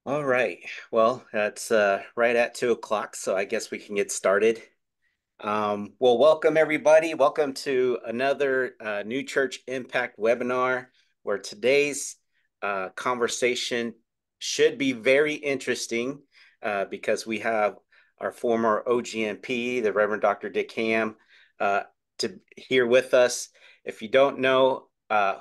All right. Well, that's right at 2 o'clock, so I guess we can get started. Well, welcome everybody. Welcome to another New Church Impact webinar, where today's conversation should be very interesting because we have our former OGMP, the Reverend Dr. Dick Hamm, uh, here with us. If you don't know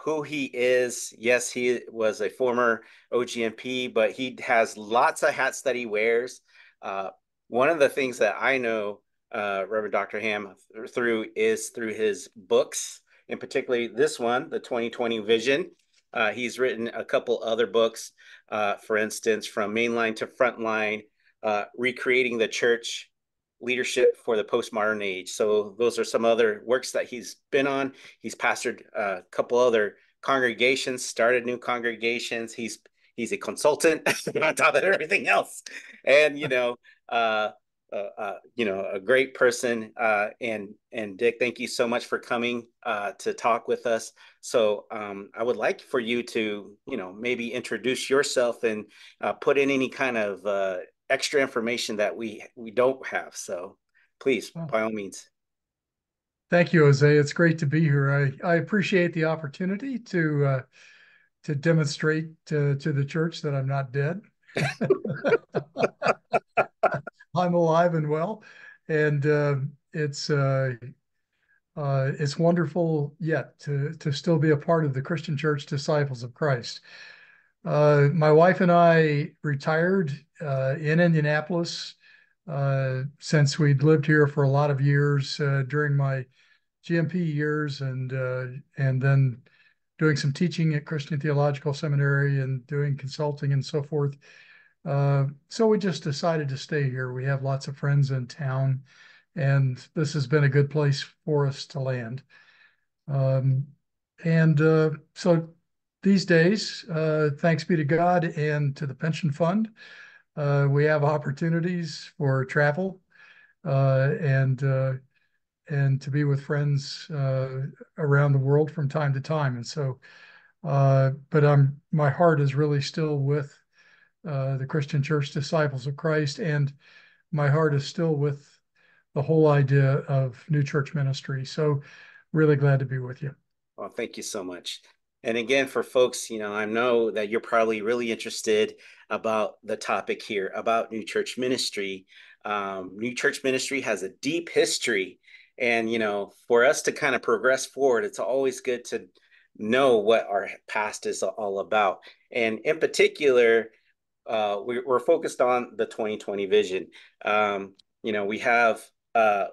who he is, yes, he was a former OGMP, but he has lots of hats that he wears. Uh, One of the things that I know Reverend Dr. Hamm through is through his books, and particularly this one, the 2020 Vision. He's written a couple other books, for instance, From Mainline to Frontline, Recreating the Church Leadership for the Postmodern Age. So those are some other works that he's been on. He's pastored a couple other congregations, started new congregations. He's a consultant on top of everything else, and uh, a great person. And Dick, thank you so much for coming to talk with us. So I would like for you to, maybe introduce yourself and put in any kind of extra information that we don't have. So please, Well, by all means. thank you, Jose. It's great to be here. I appreciate the opportunity to demonstrate to the church that I'm not dead. I'm alive and well, and it's wonderful yet to still be a part of the Christian Church Disciples of Christ. My wife and I retired in Indianapolis since we'd lived here for a lot of years during my GMP years, and then doing some teaching at Christian Theological Seminary and doing consulting and so forth. So we just decided to stay here. We have lots of friends in town, and this has been a good place for us to land. Um, and so these days, thanks be to God and to the pension fund, we have opportunities for travel uh, and uh, and to be with friends around the world from time to time. And so, but my heart is really still with the Christian Church Disciples of Christ, and my heart is still with the whole idea of new church ministry. So, really glad to be with you. Well, thank you so much. And again, for folks, I know that you're probably really interested about the topic here about new church ministry. New church ministry has a deep history. And, for us to kind of progress forward, it's always good to know what our past is all about. And in particular, we're focused on the 2020 vision. We have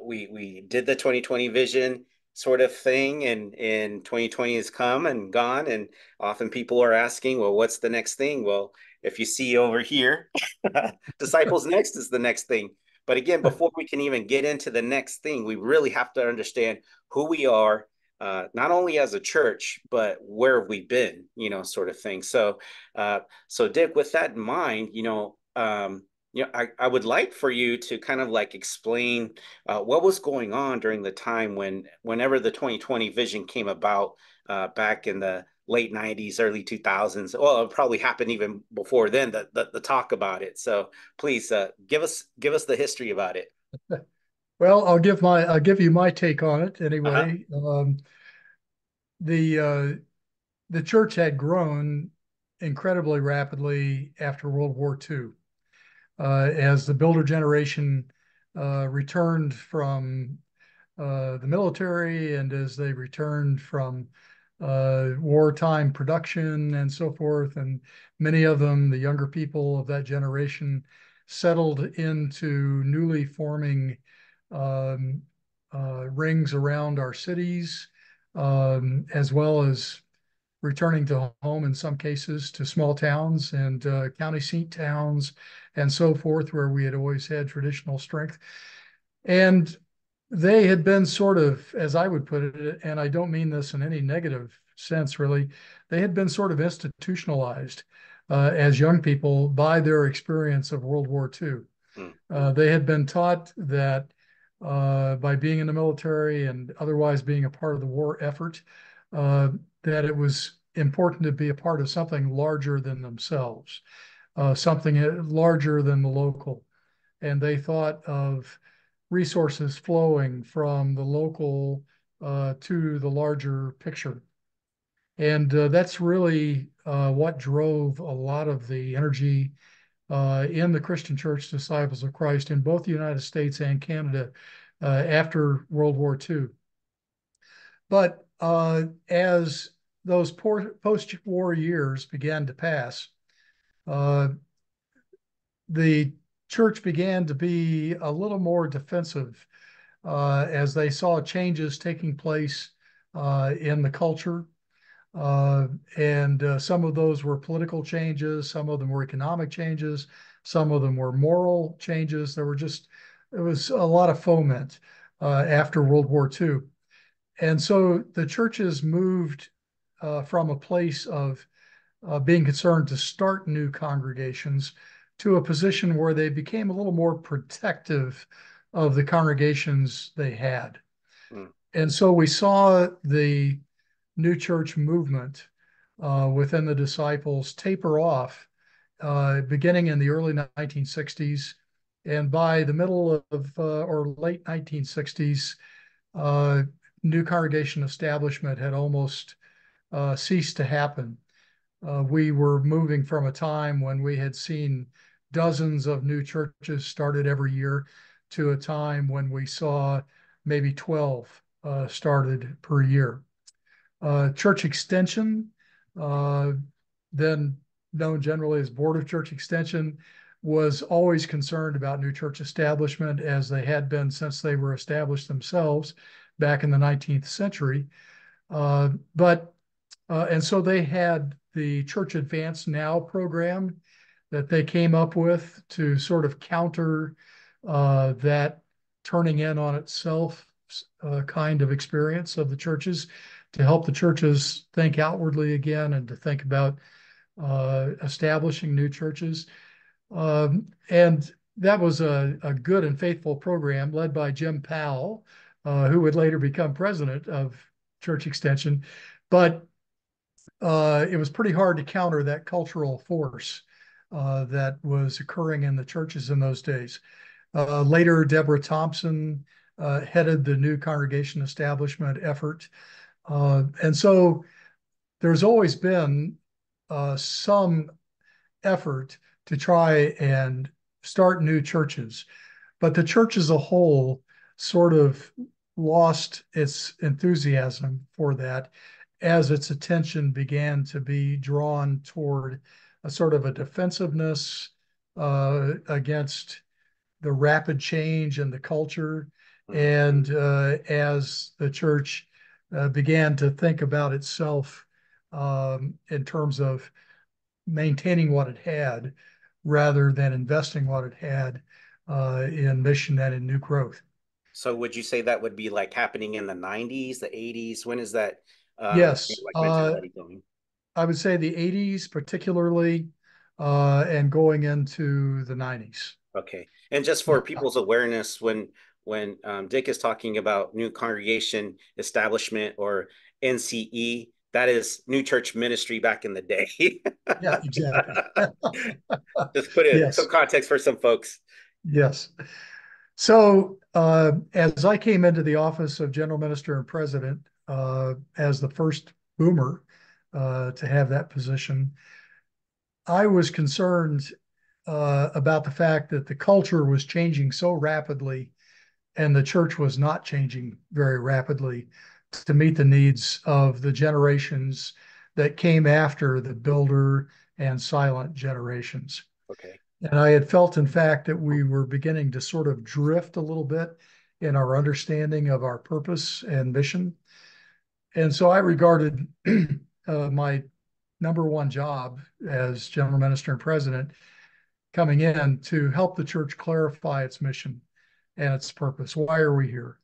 we did the 2020 vision sort of thing, and 2020 has come and gone, and often people are asking, well, what's the next thing? Well, if you see over here, Disciples Next is the next thing. But again, before we can even get into the next thing, we really have to understand who we are, not only as a church, but where have we been, sort of thing. So Dick, with that in mind, I would like for you to kind of like explain what was going on during the time whenever the 2020 vision came about back in the late 90s, early 2000s. Well, it probably happened even before then, the talk about it. So please give us the history about it. Well, I'll give you my take on it Uh-huh. anyway. The the church had grown incredibly rapidly after World War II. As the builder generation returned from the military, and as they returned from wartime production and so forth, and many of them, the younger people of that generation, settled into newly forming um, rings around our cities, as well as returning to home in some cases to small towns and county seat towns and so forth, where we had always had traditional strength. And they had been sort of, as I would put it, and I don't mean this in any negative sense really, they had been sort of institutionalized as young people by their experience of World War II. Mm. They had been taught that by being in the military and otherwise being a part of the war effort, uh, that it was important to be a part of something larger than themselves. something larger than the local. And they thought of resources flowing from the local to the larger picture. And that's really what drove a lot of the energy in the Christian Church Disciples of Christ in both the United States and Canada after World War II. But as those post-war years began to pass, uh, the church began to be a little more defensive as they saw changes taking place in the culture. Uh, and some of those were political changes, some of them were economic changes, some of them were moral changes. It was a lot of foment after World War II. And so the churches moved from a place of being concerned to start new congregations to a position where they became a little more protective of the congregations they had. Mm, And so we saw the new church movement within the disciples taper off beginning in the early 1960s. And by the middle of or late 1960s, uh, new congregation establishment had almost ceased to happen. We were moving from a time when we had seen dozens of new churches started every year to a time when we saw maybe 12 started per year. Church Extension, uh, then known generally as Board of Church Extension, was always concerned about new church establishment as they had been since they were established themselves back in the 19th century. But and so they had the Church Advance Now program that they came up with to sort of counter that turning in on itself kind of experience of the churches, to help the churches think outwardly again and to think about establishing new churches. And that was a good and faithful program led by Jim Powell, who would later become president of Church Extension. But it was pretty hard to counter that cultural force that was occurring in the churches in those days. Later, Deborah Thompson headed the new congregation establishment effort. And so there's always been some effort to try and start new churches. But the church as a whole sort of lost its enthusiasm for that as its attention began to be drawn toward a sort of a defensiveness against the rapid change in the culture. mm. And as the church began to think about itself in terms of maintaining what it had rather than investing what it had in mission and in new growth. So would you say that would be like happening in the 90s, the 80s? When is that Yes, like mentality going? I would say the 80s particularly, and going into the 90s. Okay. And just Yeah, for people's awareness, when Dick is talking about new congregation establishment or NCE, that is New Church Ministry back in the day. yeah, exactly. Just put it some Yes, context for some folks. yes. So as I came into the office of general minister and president as the first boomer to have that position, I was concerned about the fact that the culture was changing so rapidly and the church was not changing very rapidly to meet the needs of the generations that came after the builder and silent generations. Okay. And I had felt, in fact, that we were beginning to sort of drift a little bit in our understanding of our purpose and mission. And so I regarded my number one job as general minister and president coming in to help the church clarify its mission and its purpose. Why are we here?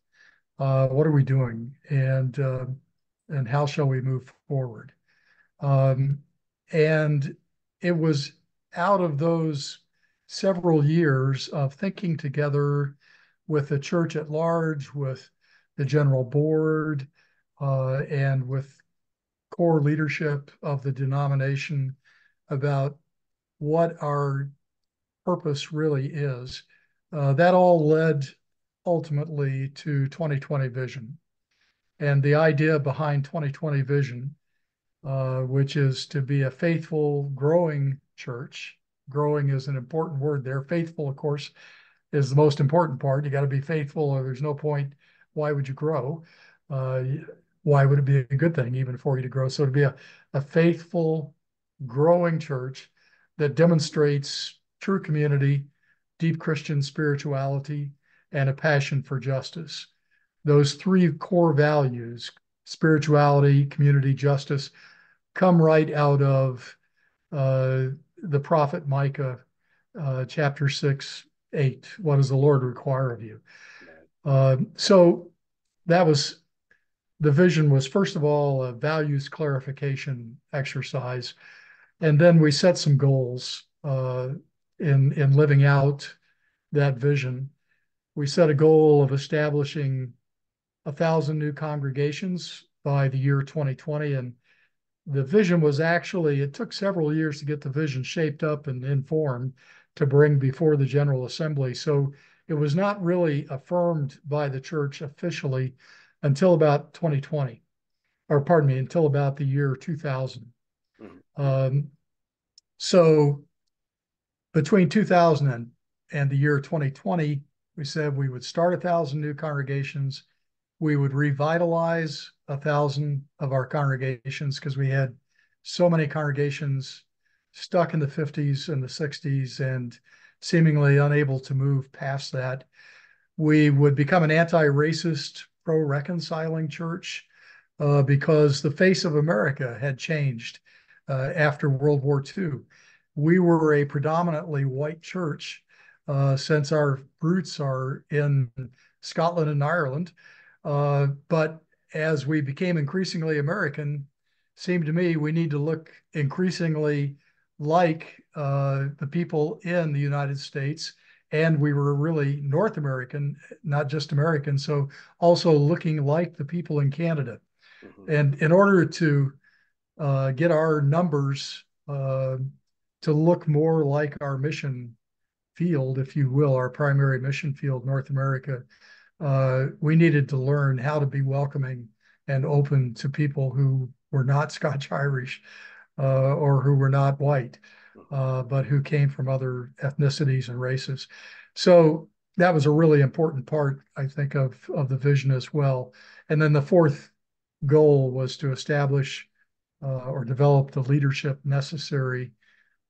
What are we doing? And how shall we move forward? Um, and it was out of those several years of thinking together with the church at large, with the general board, and with core leadership of the denomination about what our purpose really is. That all led ultimately to 2020 vision. And the idea behind 2020 vision, which is to be a faithful, growing church. Growing is an important word there. Faithful, of course, is the most important part. You got to be faithful, or there's no point. Why would you grow? Uh, why would it be a good thing even for you to grow? So to be a faithful, growing church that demonstrates true community, deep Christian spirituality, and a passion for justice. Those three core values, spirituality, community, justice, come right out of uh, the prophet Micah, chapter 6:8. What does the Lord require of you? Right. So that was the vision was, first of all, a values clarification exercise. And then we set some goals in living out that vision. We set a goal of establishing 1,000 new congregations by the year 2020. And the vision was actually, it took several years to get the vision shaped up and informed to bring before the General Assembly. So it was not really affirmed by the church officially until about 2020, or pardon me, until about the year 2000. Mhm. Um, so between 2000 and the year 2020, we said we would start 1,000 new congregations. We would revitalize 1,000 of our congregations because we had so many congregations stuck in the 50s and the 60s and seemingly unable to move past that. We would become an anti-racist, pro-reconciling church because the face of America had changed after World War II. We were a predominantly white church since our roots are in Scotland and Ireland. But as we became increasingly American, seemed to me we need to look increasingly like the people in the United States. And we were really North American, not just American. So also looking like the people in Canada. Mhm. And in order to get our numbers to look more like our mission field, if you will, our primary mission field, North America, we needed to learn how to be welcoming and open to people who were not Scotch Irish or who were not white, Mhm. but who came from other ethnicities and races. So that was a really important part, I think, of the vision as well. And then the fourth goal was to establish or develop the leadership necessary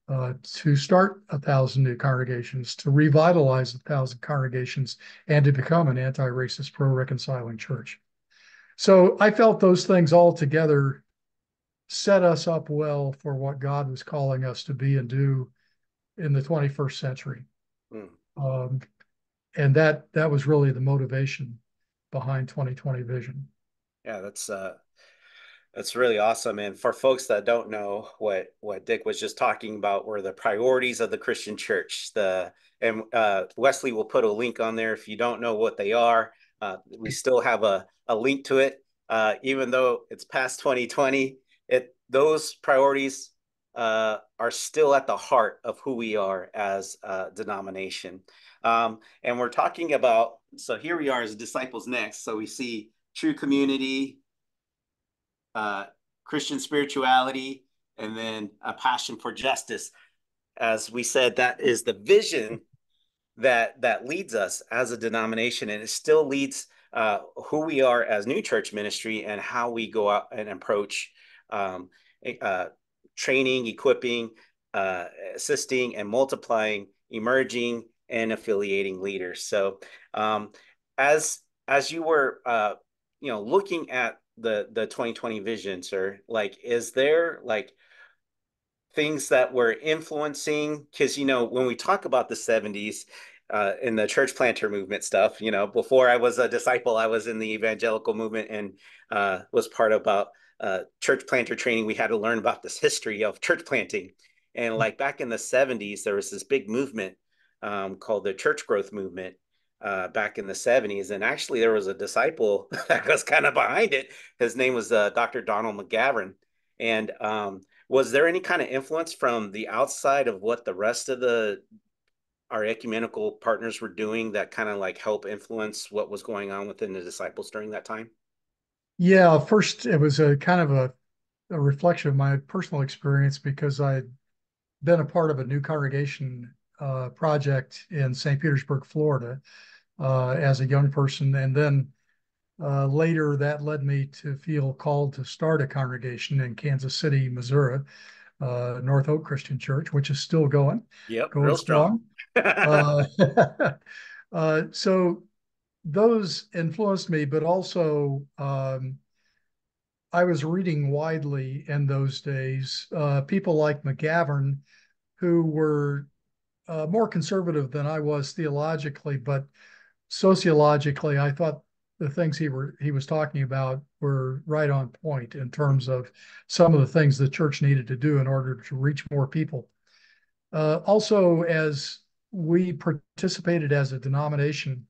to start 1,000 new congregations, to revitalize 1,000 congregations, and to become an anti-racist, pro-reconciling church. So I felt those things all together set us up well for what God was calling us to be and do in the 21st century. Mhm. Um, and that was really the motivation behind 2020 vision. Yeah, that's really awesome. And for folks that don't know, what Dick was just talking about were the priorities of the Christian church. The and Wesley will put a link on there if you don't know what they are. We still have a link to it, even though it's past 2020. Those priorities are still at the heart of who we are as a denomination. And we're talking about, so here we are as Disciples Next. So we see true community, uh, Christian spirituality, and then a passion for justice. As we said, that is the vision that leads us as a denomination, and it still leads who we are as New Church Ministry and how we go out and approach um, uh, training, equipping, assisting, and multiplying emerging and affiliating leaders. So, um, as you were, looking at the 2020 vision, sir, like, is there like things that were influencing? Because when we talk about the 70s in the church planter movement stuff, before I was a disciple, I was in the evangelical movement and was part about church planter training. We had to learn about this history of church planting. And like back in the 70s, there was this big movement called the church growth movement back in the 70s. And actually, there was a disciple that was kind of behind it. His name was Dr. Donald McGavran. And was there any kind of influence from the outside of what the rest of the our ecumenical partners were doing that kind of like help influence what was going on within the disciples during that time? Yeah, first it was a kind of a reflection of my personal experience because I'd been a part of a new congregation project in St. Petersburg, Florida, as a young person. And then later that led me to feel called to start a congregation in Kansas City, Missouri, North Oak Christian Church, which is still Yep, going real strong. strong. Uh, so those influenced me, but also I was reading widely in those days. People like McGavern, who were more conservative than I was theologically, but sociologically, I thought the things he was talking about were right on point in terms of some of the things the church needed to do in order to reach more people. Also, as we participated as a denomination,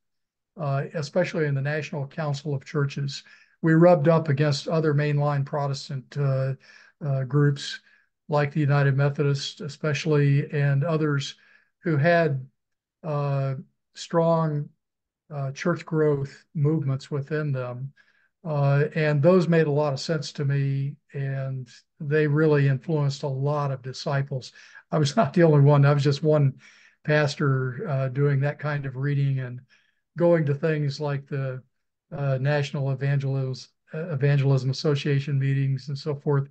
especially in the National Council of Churches, we rubbed up against other mainline Protestant groups like the United Methodists, especially, and others who had uh, strong church growth movements within them. And those made a lot of sense to me, and they really influenced a lot of disciples. I was not the only one. I was just one pastor doing that kind of reading and going to things like the National Evangelism Association meetings and so forth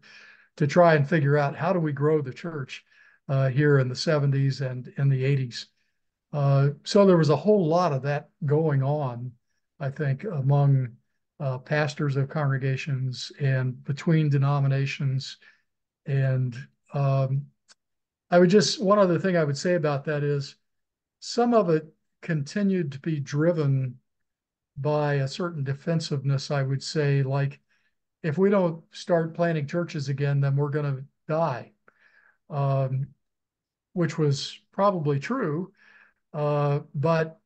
to try and figure out how do we grow the church here in the 70s and in the 80s. So there was a whole lot of that going on, I think, among pastors of congregations and between denominations. And um, one other thing I would say about that is some of it continued to be driven by a certain defensiveness, I would say, like if we don't start planting churches again, then we're going to die, um, which was probably true. But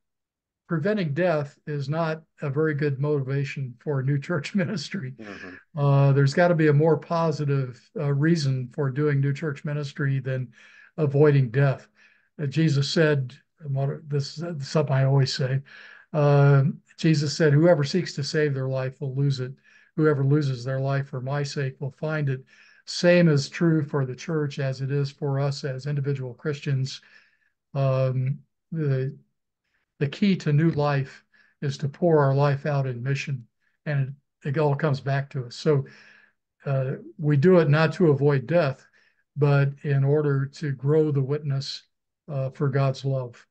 preventing death is not a very good motivation for a new church ministry. Hmm. There's got to be a more positive reason for doing new church ministry than avoiding death. Jesus said, this is something I always say. Jesus said, "Whoever seeks to save their life will lose it. Whoever loses their life for my sake will find it." Same is true for the church as it is for us as individual Christians. Um, the the key to new life is to pour our life out in mission, and it all comes back to us. So we do it not to avoid death, but in order to grow the witness for God's love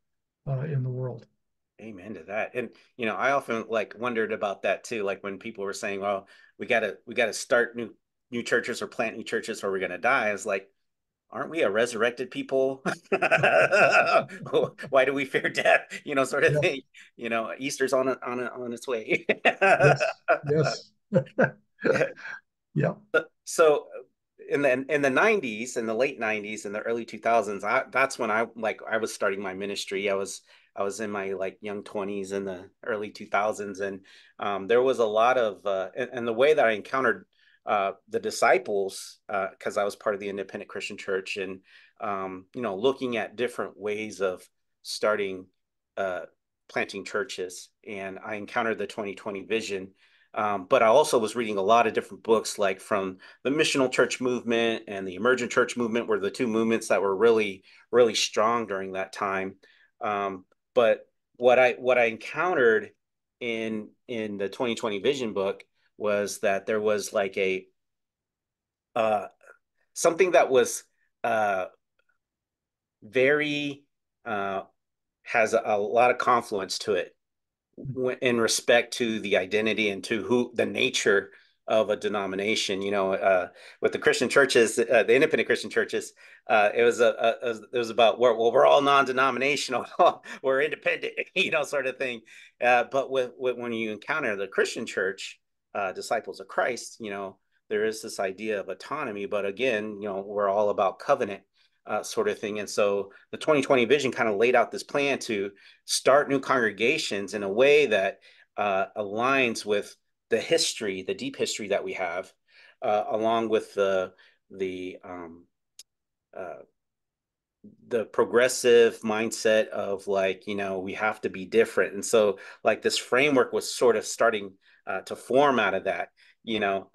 in the world. Amen to that. And I often like wondered about that too. Like when people were saying, "Well, we gotta start new churches or plant new churches or we're gonna die." It's like, aren't we a resurrected people? Yep. Why do we fear death? Sort of Yep. thing. Easter's on its way. Yes. Yes. Yep. So in the 90s, in the late 90s, and the early 2000s, that's when I was starting my ministry. I was in my like young 20s in the early 2000s, and there was a lot of and the way that I encountered the disciples, because I was part of the independent Christian church, and looking at different ways of starting uh, planting churches, and I encountered the 2020 vision. But I also was reading a lot of different books, like from the missional church movement and the emergent church movement, were the two movements that were really, really strong during that time. But what I encountered in the 2020 Vision book was that there was like a uh, something that was uh, very has a lot of confluence to it in respect to the identity and to who the nature of a denomination. With the Christian churches, the independent Christian churches, it was about we're all non-denominational, we're independent, sort of thing. But when you encounter the Christian church, disciples of Christ, there is this idea of autonomy, but again, we're all about covenant. Sort of thing. And so the 2020 vision kind of laid out this plan to start new congregations in a way that aligns with the history, the deep history that we have, along with the the uh, the progressive mindset of like, we have to be different. And so like this framework was sort of starting to form out of that, you know.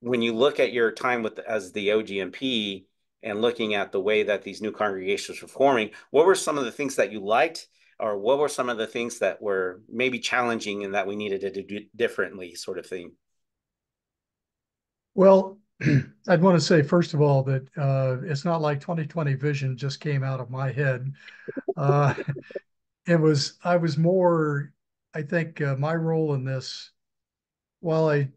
When you look at your time with as the OGMP and looking at the way that these new congregations were forming, what were some of the things that you liked, or what were some of the things that were maybe challenging and that we needed to do differently, sort of thing? Well, I'd want to say, first of all, that it's not like 2020 vision just came out of my head. Uh, I was more, I think my role in this, while I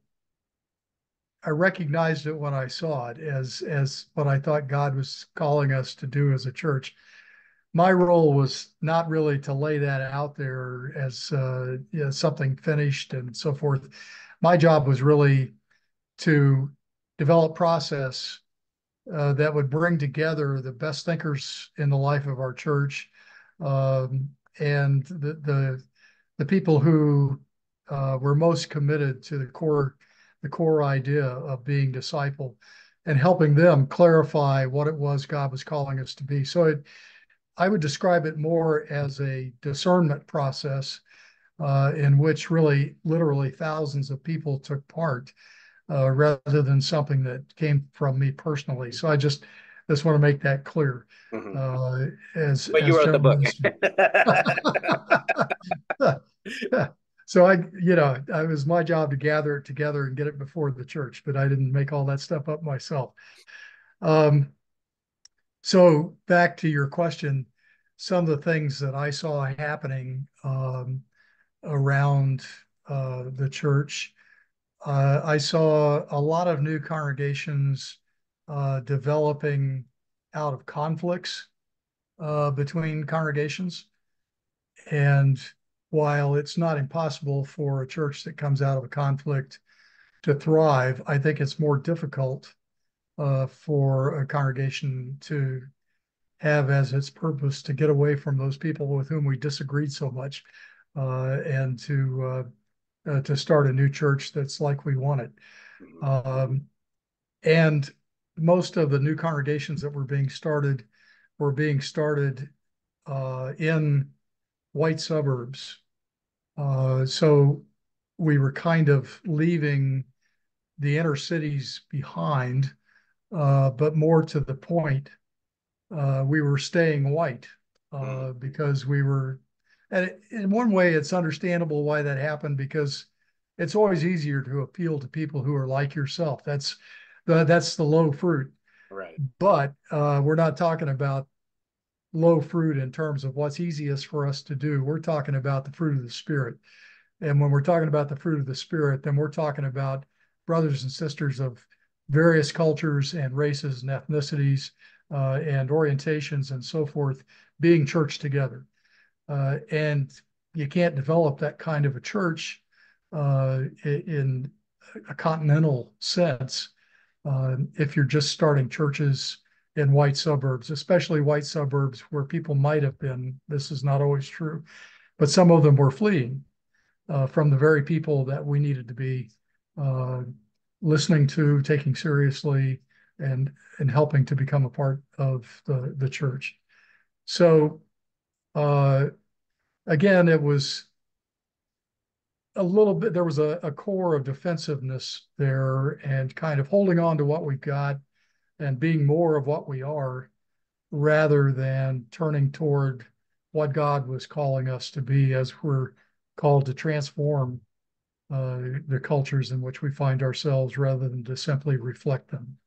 recognized it when I saw it as what I thought God was calling us to do as a church. My role was not really to lay that out there as something finished and so forth. My job was really to develop process that would bring together the best thinkers in the life of our church, and the people who were most committed to the core idea of being disciple, and helping them clarify what it was God was calling us to be. I would describe it more as a discernment process in which really literally thousands of people took part, rather than something that came from me personally. So I just want to make that clear Mhm. uh, But you as wrote the general book. minister. So it was my job to gather it together and get it before the church, but I didn't make all that stuff up myself. Um, so back to your question, some of the things that I saw happening around the church. I saw a lot of new congregations developing out of conflicts between congregations. And while it's not impossible for a church that comes out of a conflict to thrive, I think it's more difficult for a congregation to have as its purpose to get away from those people with whom we disagreed so much, and to start a new church that's like we want it. Mhm. Um, and most of the new congregations that were being started in white suburbs. So we were kind of leaving the inner cities behind, but more to the point, we were staying white Mhm. because we were, and in one way, it's understandable why that happened because it's always easier to appeal to people who are like yourself. That's the low fruit. Right. But we're not talking about low fruit in terms of what's easiest for us to do. We're talking about the fruit of the Spirit. And when we're talking about the fruit of the Spirit, then we're talking about brothers and sisters of various cultures and races and ethnicities and orientations and so forth being church together. And you can't develop that kind of a church in a continental sense if you're just starting churches in white suburbs, especially white suburbs where people might have been. This is not always true, but some of them were fleeing from the very people that we needed to be uh, listening to, taking seriously, and helping to become a part of the church. So uh, again, it was a little bit. There was a core of defensiveness there, and kind of holding on to what we've got and being more of what we are, rather than turning toward what God was calling us to be as we're called to transform the cultures in which we find ourselves rather than to simply reflect them.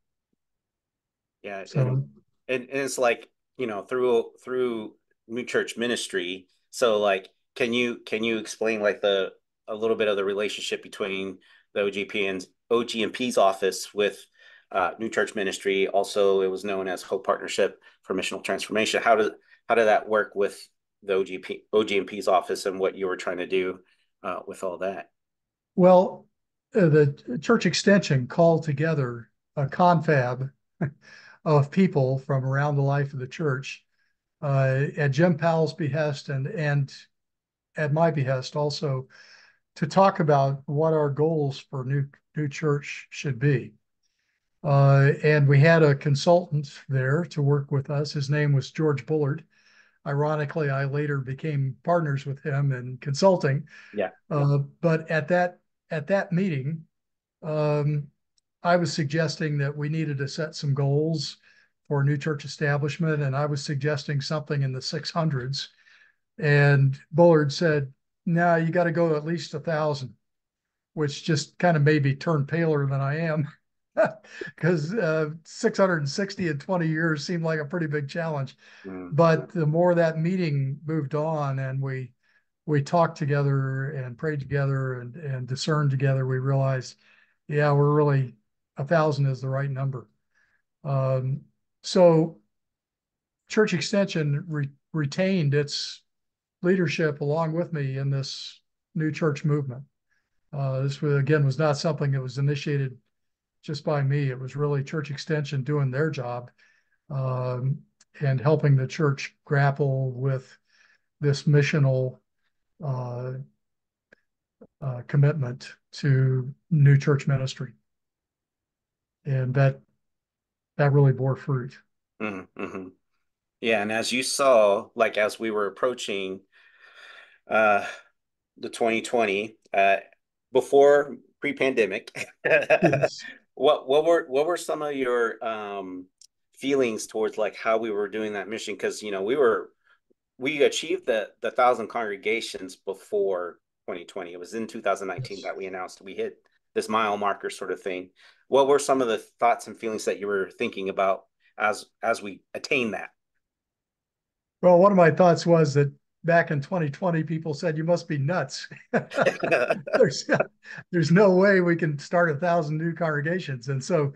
Yeah, So, and it's like, through new church ministry. So like, can you explain like the a little bit of the relationship between the OGP and OGMP's office with new church ministry? Also, it was known as Hope Partnership for Missional Transformation. How did that work with the OGMP's office and what you were trying to do with all that? well, the church extension called together a confab of people from around the life of the church at Jim Powell's behest and at my behest also to talk about what our goals for new church should be. And we had a consultant there to work with us. His name was George Bullard. Ironically, I later became partners with him in consulting. Yeah. But at that meeting, um, I was suggesting that we needed to set some goals for new church establishment, and I was suggesting something in the 600s. And Bullard said, "No, you got to go at least 1,000," which just kind of made me turn paler than I am, because 660 in 20 years seemed like a pretty big challenge. Mm, But the more that meeting moved on, and we talked together and prayed together and discerned together, we realized, yeah, we're really 1,000 is the right number. Um, so Church Extension retained its leadership along with me in this new church movement. This was, again, was not something that was initiated just by me. It was really Church Extension doing their job, um, and helping the church grapple with this missional uh, commitment to new church ministry, and that really bore fruit. mm. Yeah, and as you saw, like as we were approaching uh the 2020, before pre-pandemic, Yes. what were some of your feelings towards like how we were doing that mission? Because we achieved the 1,000 congregations before 2020. It was in 2019 Yes. that we announced we hit this mile marker sort of thing. What were some of the thoughts and feelings that you were thinking about as we attain that? Well, one of my thoughts was that back in 2020, people said you must be nuts. there's there's no way we can start 1,000 new congregations, and so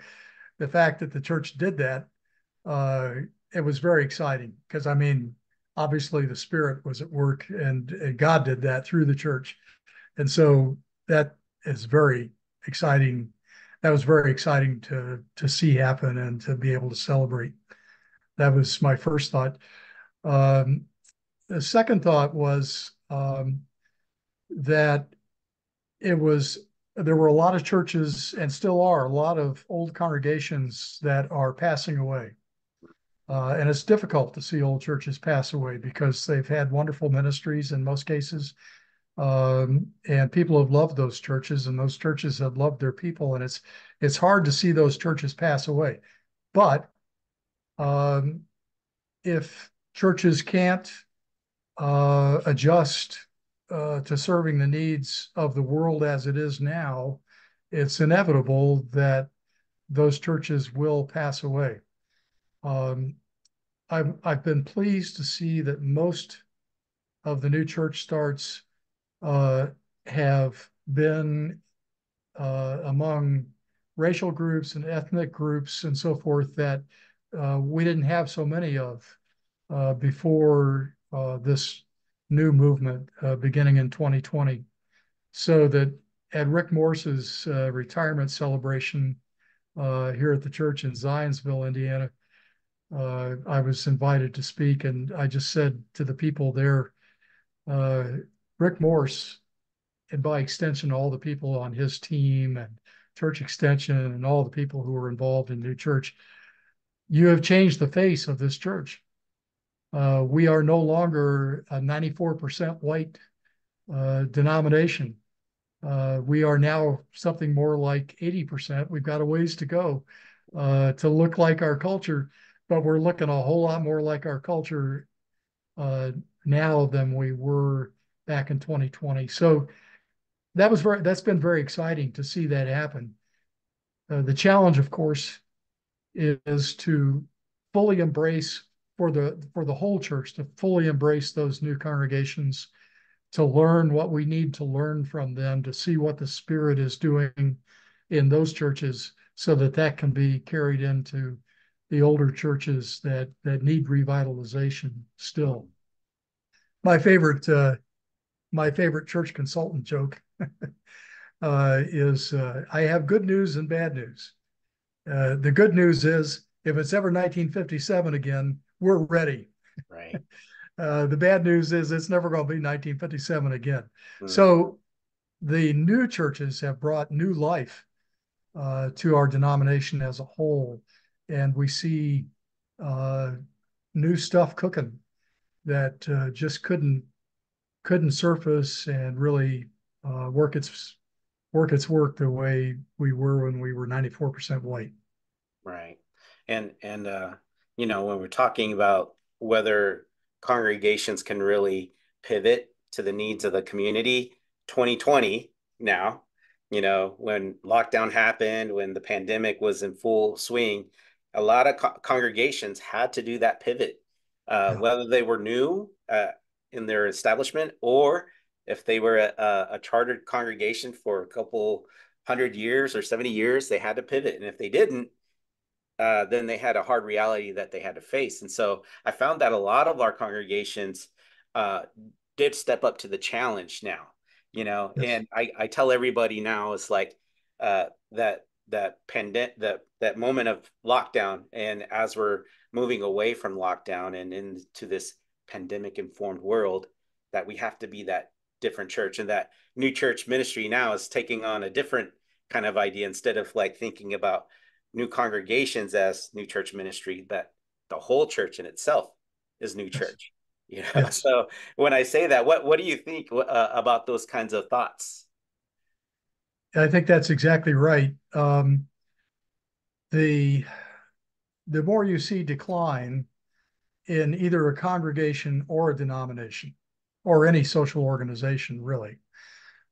the fact that the church did that, uh, it was very exciting because I mean, obviously the Spirit was at work, and God did that through the church, and so that is very exciting. That was very exciting to see happen and to be able to celebrate. That was my first thought. Um, the second thought was that it was there were a lot of churches, and still are a lot of old congregations that are passing away. And it's difficult to see old churches pass away because they've had wonderful ministries in most cases. And people have loved those churches, and those churches have loved their people. And it's hard to see those churches pass away. But um, if churches can't adjust to serving the needs of the world as it is now, it's inevitable that those churches will pass away. Um, I've been pleased to see that most of the new church starts uh, have been among racial groups and ethnic groups and so forth that we didn't have so many of before this new movement beginning in 2020. So that at Rick Morse's retirement celebration here at the church in Zionsville, Indiana, I was invited to speak, and I just said to the people there, uh, Rick Morse, and by extension, all the people on his team and church extension and all the people who were involved in New Church, you have changed the face of this church. We are no longer a 94% white denomination. We are now something more like 80%. We've got a ways to go to look like our culture, but we're looking a whole lot more like our culture uh, now than we were back in 2020. So that's been very exciting to see that happen. The challenge, of course, is to fully embrace for the whole church to fully embrace those new congregations, to learn what we need to learn from them, to see what the Spirit is doing in those churches, so that that can be carried into the older churches that need revitalization still. Mm, My favorite my favorite church consultant joke is I have good news and bad news. The good news is if it's ever 1957 again, we're ready. right. The bad news is it's never going to be 1957 again. Mm, So the new churches have brought new life to our denomination as a whole, and we see uh, new stuff cooking that just couldn't surface and really work its work the way we were when we were 94% white. Right. And when we're talking about whether congregations can really pivot to the needs of the community, 2020 now, when lockdown happened, when the pandemic was in full swing, a lot of congregations had to do that pivot, Yeah. whether they were new in their establishment or if they were a chartered congregation for a couple 100 years or 70 years, they had to pivot. And if they didn't, then they had a hard reality that they had to face. And so I found that a lot of our congregations uh, did step up to the challenge now, Yes. and I tell everybody now it's like that moment of lockdown. And as we're moving away from lockdown and into this pandemic informed world, that we have to be that different church, and that new church ministry now is taking on a different kind of idea. Instead of like thinking about new congregations as new church ministry, that the whole church in itself is new Yes. church. Yes. So when I say that, what do you think about those kinds of thoughts? I think that's exactly right. The the more you see decline in either a congregation or a denomination or any social organization, really,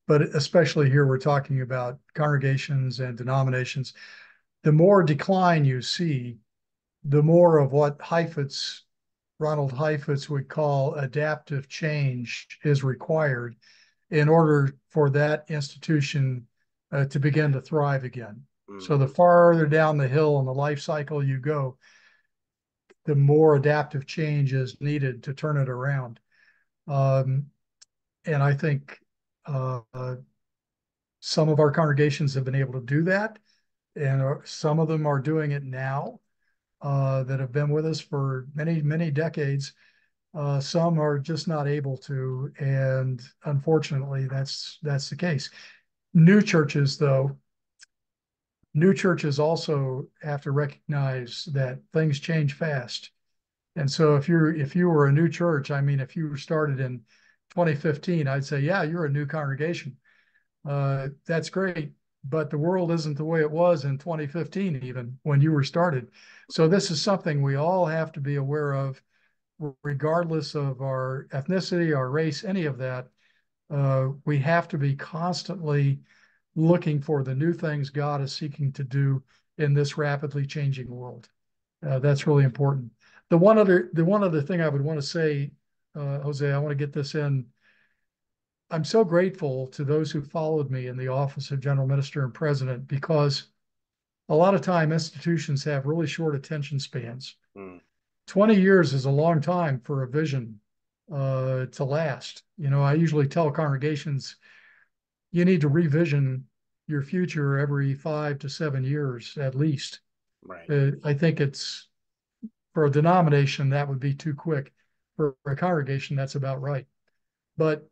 but especially here we're talking about congregations and denominations, the more decline you see, the more of what Ronald Heifetz would call adaptive change is required in order for that institution to begin to thrive again. So the Mm-hmm. farther down the hill in the life cycle you go, the more adaptive change is needed to turn it around. Um, and I think uh, some of our congregations have been able to do that, and some of them are doing it now that have been with us for many, many decades. Some are just not able to, and unfortunately, that's the case. New churches, though, new churches also have to recognize that things change fast. And so if you were a new church, I mean, if you were started in 2015, I'd say, yeah, you're a new congregation. That's great, but the world isn't the way it was in 2015, even when you were started. So this is something we all have to be aware of, regardless of our ethnicity, our race, any of that. We have to be constantly looking for the new things God is seeking to do in this rapidly changing world. That's really important. The one other thing I would want to say, Jose, I want to get this in. I'm so grateful to those who followed me in the office of general minister and president, because a lot of time institutions have really short attention spans. Mm, 20 years is a long time for a vision to last. I usually tell congregations you need to revision your future every 5 to 7 years at least. right. I think it's for a denomination that would be too quick. For a congregation, that's about right. But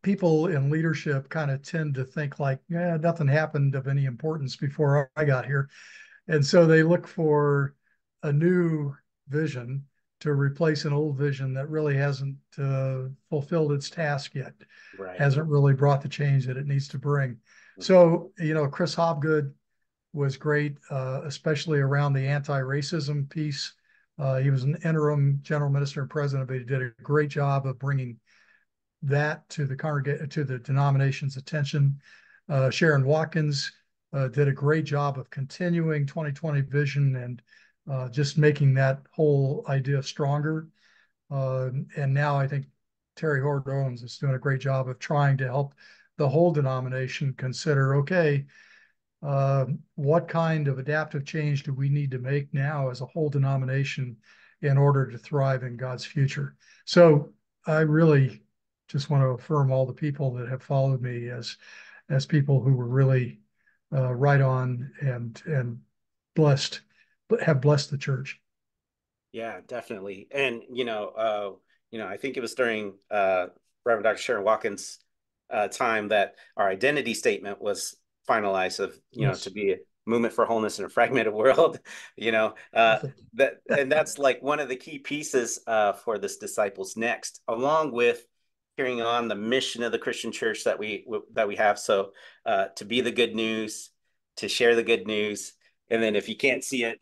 people in leadership kind of tend to think like, yeah, nothing happened of any importance before I got here. And so they look for a new vision to replace an old vision that really hasn't fulfilled its task yet, Right. hasn't really brought the change that it needs to bring. Mhm. So, Chris Hobgood was great, especially around the anti-racism piece. He was an interim general minister and president, but he did a great job of bringing that to the denomination's attention. Sharon Watkins did a great job of continuing 2020 vision and just making that whole idea stronger. And now I think Terry Hord Owens is doing a great job of trying to help the whole denomination consider, okay, what kind of adaptive change do we need to make now as a whole denomination in order to thrive in God's future? So I really just want to affirm all the people that have followed me as people who were really right on and blessed, have blessed the church. Yeah, definitely. And I think it was during Reverend Dr. Sharon Watkins' time that our identity statement was finalized of, to Yes. be a movement for wholeness in a fragmented world, Perfect. that's like one of the key pieces for this Disciples Next, along with carrying on the mission of the Christian church that we have. So to be the good news, to share the good news, and then if you can't see it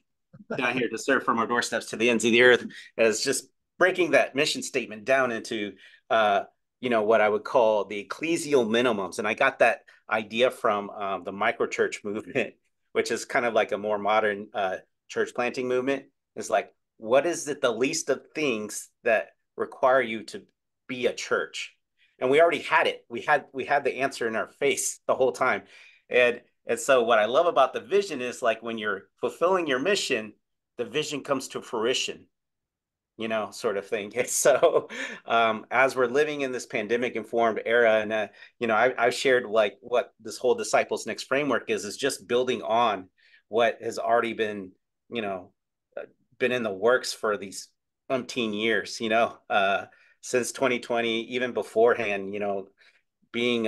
down here, to serve from our doorsteps to the ends of the earth, as just breaking that mission statement down into what I would call the ecclesial minimums. And I got that idea from the microchurch movement, which is kind of like a more modern church planting movement. It's like, what is it, the least of things that require you to be a church? And we already had it. We had the answer in our face the whole time. And so what I love about the vision is like when you're fulfilling your mission, the vision comes to fruition, sort of thing. So as we're living in this pandemic informed era, and I've shared like what this whole Disciples Next framework is just building on what has already been, you know, been in the works for these umpteen years, since 2020, even beforehand, being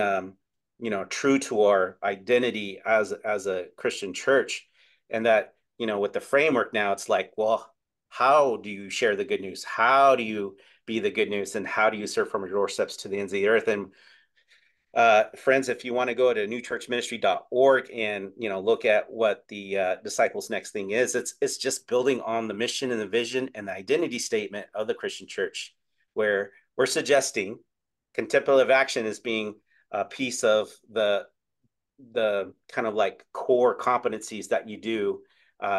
true to our identity as a Christian church. And that, with the framework now, it's like, well, how do you share the good news? How do you be the good news? And how do you serve from your doorsteps to the ends of the earth? And friends, if you want to go to newchurchministry.org and look at what the Disciples Next thing is, it's just building on the mission and the vision and the identity statement of the Christian church, where we're suggesting contemplative action as being a piece of the kind of like core competencies that you do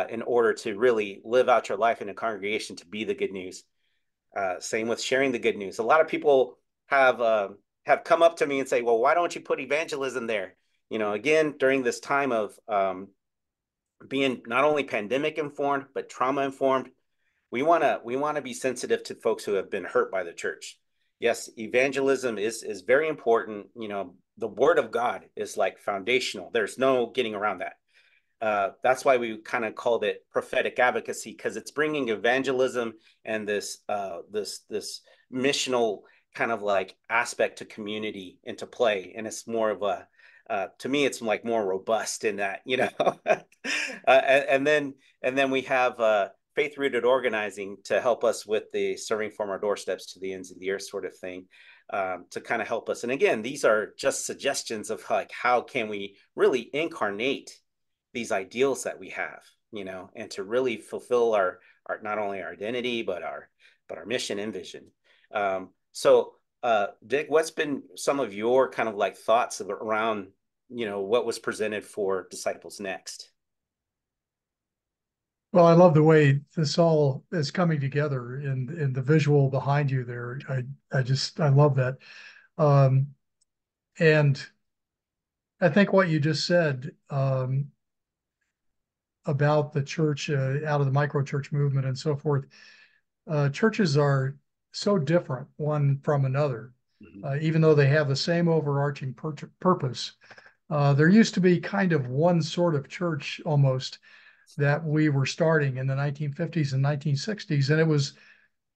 in order to really live out your life in a congregation to be the good news. Same with sharing the good news. A lot of people have come up to me and say, "Well, why don't you put evangelism there?" Again, during this time of being not only pandemic informed but trauma informed, we want to be sensitive to folks who have been hurt by the church. Yes, evangelism is very important. The word of God is like foundational. There's no getting around that. That's why we kind of called it prophetic advocacy, because it's bringing evangelism and this missional kind of like aspect to community into play, and it's more of a to me, it's like more robust in that, and then we have faith rooted organizing to help us with the serving from our doorsteps to the ends of the earth sort of thing, to kind of help us. And again, these are just suggestions of like how can we really incarnate these ideals that we have, and to really fulfill our not only our identity but our mission and vision. So Dick, what's been some of your kind of like thoughts around what was presented for Disciples Next? Well, I love the way this all is coming together in the visual behind you there. I love that. Um, and I think what you just said about the church out of the micro church movement and so forth, churches are so different one from another, Mm-hmm. even though they have the same overarching purpose. There used to be kind of one sort of church almost that we were starting in the 1950s and 1960s, and it was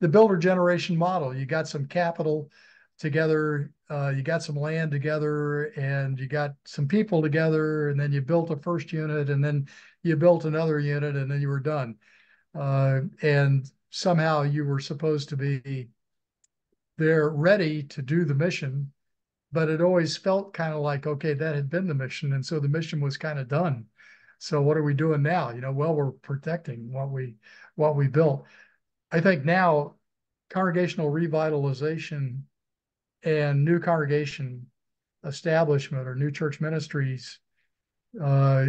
the builder generation model. You got some capital together, you got some land together, and you got some people together, and then you built a first unit, and then you built another unit, and then you were done. And somehow you were supposed to be there ready to do the mission, but it always felt kind of like, okay, that had been the mission. And so the mission was kind of done. So what are we doing now? Well, we're protecting what we built. I think now congregational revitalization and new congregation establishment or new church ministries, uh,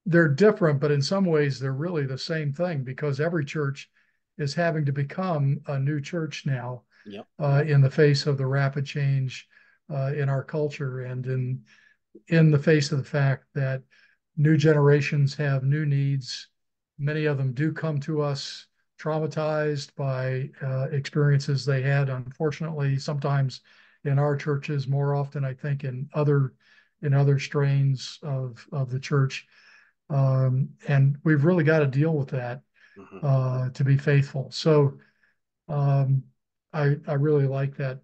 they're different, but in some ways they're really the same thing, because every church is having to become a new church now, Yep. in the face of the rapid change in our culture, and in the face of the fact that new generations have new needs. Many of them do come to us traumatized by experiences they had, unfortunately, sometimes in our churches, more often, I think, in other strains of the church. And we've really got to deal with that Mm-hmm. to be faithful. So um, I really like that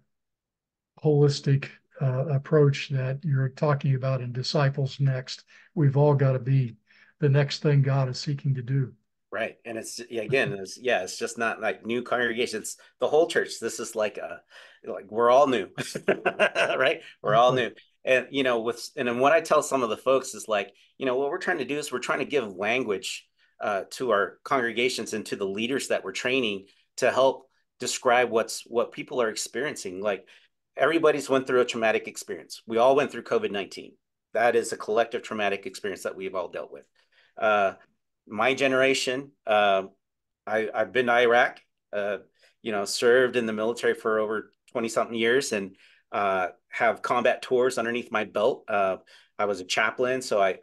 holistic approach that you're talking about in Disciples Next. We've all got to be the next thing God is seeking to do. Right. And it's yeah, again, it's just not like new congregations. The whole church. This is like we're all new. Right? We're all Exactly. new. And and then what I tell some of the folks is like, what we're trying to do is we're trying to give language to our congregations and to the leaders that we're training to help describe what people are experiencing. Like everybody's went through a traumatic experience. We all went through COVID-19. That is a collective traumatic experience that we've all dealt with. My generation, I've been to Iraq, served in the military for over 20 something years and have combat tours underneath my belt. I was a chaplain, so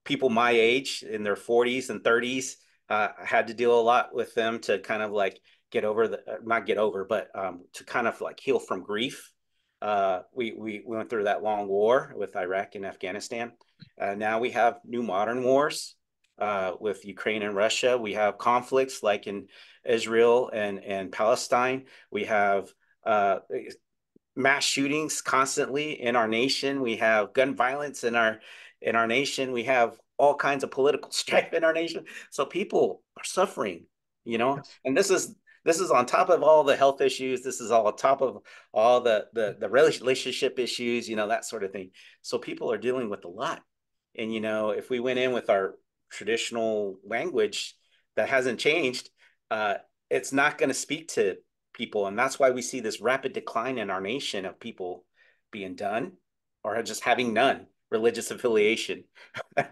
people my age in their 40s and 30s, I had to deal a lot with them to kind of like get over not get over, but to kind of like heal from grief. We went through that long war with Iraq and Afghanistan. Now we have new modern wars with Ukraine and Russia. We have conflicts like in Israel and Palestine. We have mass shootings constantly in our nation. We have gun violence in our nation. We have all kinds of political strife in our nation. So people are suffering, Yes. and this is on top of all the health issues. This is all on top of all the relationship issues, that sort of thing. So people are dealing with a lot. And if we went in with our traditional language that hasn't changed, it's not going to speak to people. And that's why we see this rapid decline in our nation of people being done or just having none religious affiliation. Yeah.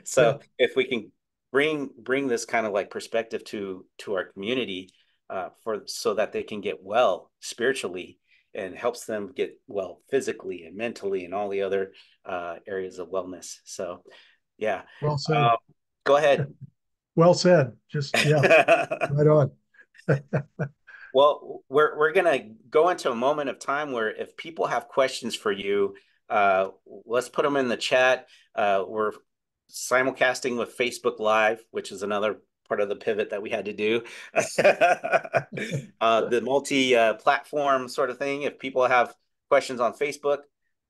So if we can bring this kind of like perspective to our community for so that they can get well spiritually and helps them get well physically and mentally and all the other areas of wellness. So yeah. Well said. Uh, Go ahead. Well said. Just, yeah, right on. Well, we're gonna go into a moment of time where if people have questions for you, let's put them in the chat. We're simulcasting with Facebook Live, which is another part of the pivot that we had to do. The multi-platform sort of thing. If people have questions on Facebook,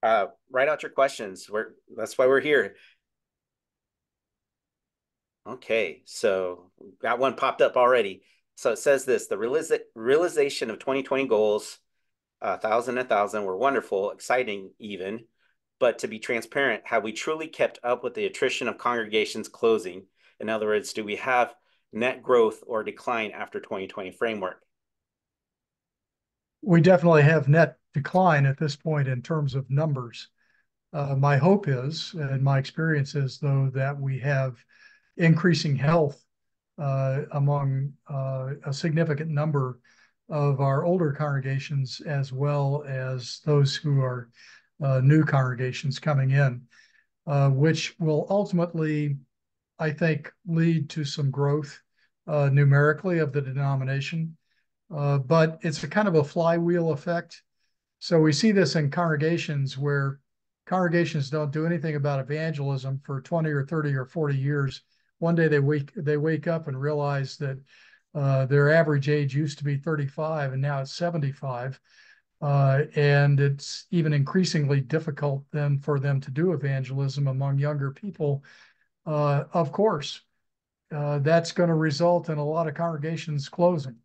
write out your questions. That's why we're here. Okay, so got one popped up already. So it says this, the realization of 2020 goals, 1,000 were wonderful, exciting even, but to be transparent, have we truly kept up with the attrition of congregations closing? In other words, do we have net growth or decline after 2020 framework? We definitely have net decline at this point in terms of numbers. My hope is, and my experience is, though, that we have increasing health among a significant number of our older congregations, as well as those who are new congregations coming in, which will ultimately, I think, lead to some growth numerically of the denomination. But it's a kind of a flywheel effect. So we see this in congregations where congregations don't do anything about evangelism for 20 or 30 or 40 years. One day they wake up and realize that their average age used to be 35 and now it's 75. And it's even increasingly difficult then for them to do evangelism among younger people. Of course, that's going to result in a lot of congregations closing.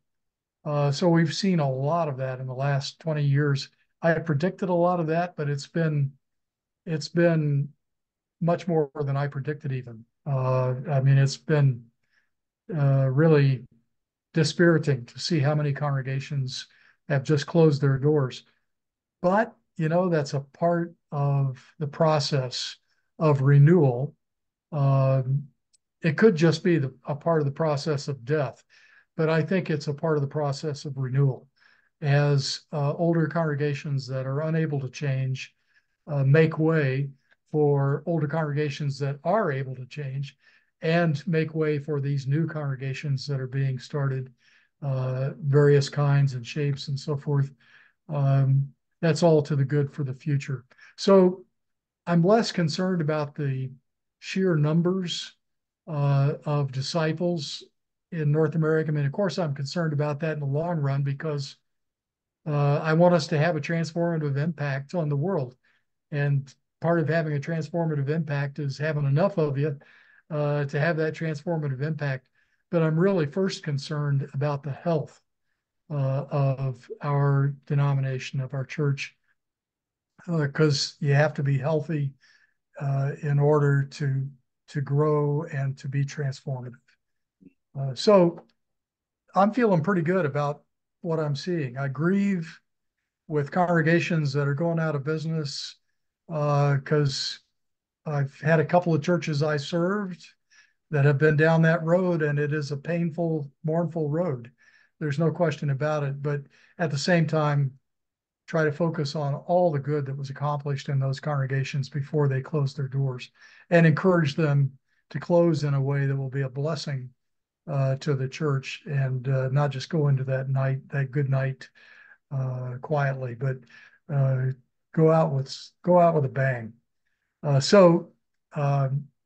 So we've seen a lot of that in the last 20 years. I predicted a lot of that, but it's been much more than I predicted even. I mean, it's been really dispiriting to see how many congregations have just closed their doors. But, that's a part of the process of renewal. Um, it could just be a part of the process of death, but I think it's a part of the process of renewal. As older congregations that are unable to change make way for older congregations that are able to change and make way for these new congregations that are being started, various kinds and shapes and so forth. Um, that's all to the good for the future. So I'm less concerned about the sheer numbers of disciples in North America. I mean, of course, I'm concerned about that in the long run because I want us to have a transformative impact on the world. And part of having a transformative impact is having enough of you to have that transformative impact. But I'm really first concerned about the health of our denomination, of our church, because you have to be healthy in order to grow and to be transformative. So I'm feeling pretty good about what I'm seeing. I grieve with congregations that are going out of business because I've had a couple of churches I served that have been down that road, and it is a painful, mournful road. There's no question about it. But at the same time, try to focus on all the good that was accomplished in those congregations before they closed their doors and encourage them to close in a way that will be a blessing to the church and not just go into that good night quietly, but uh, go out with a bang. So,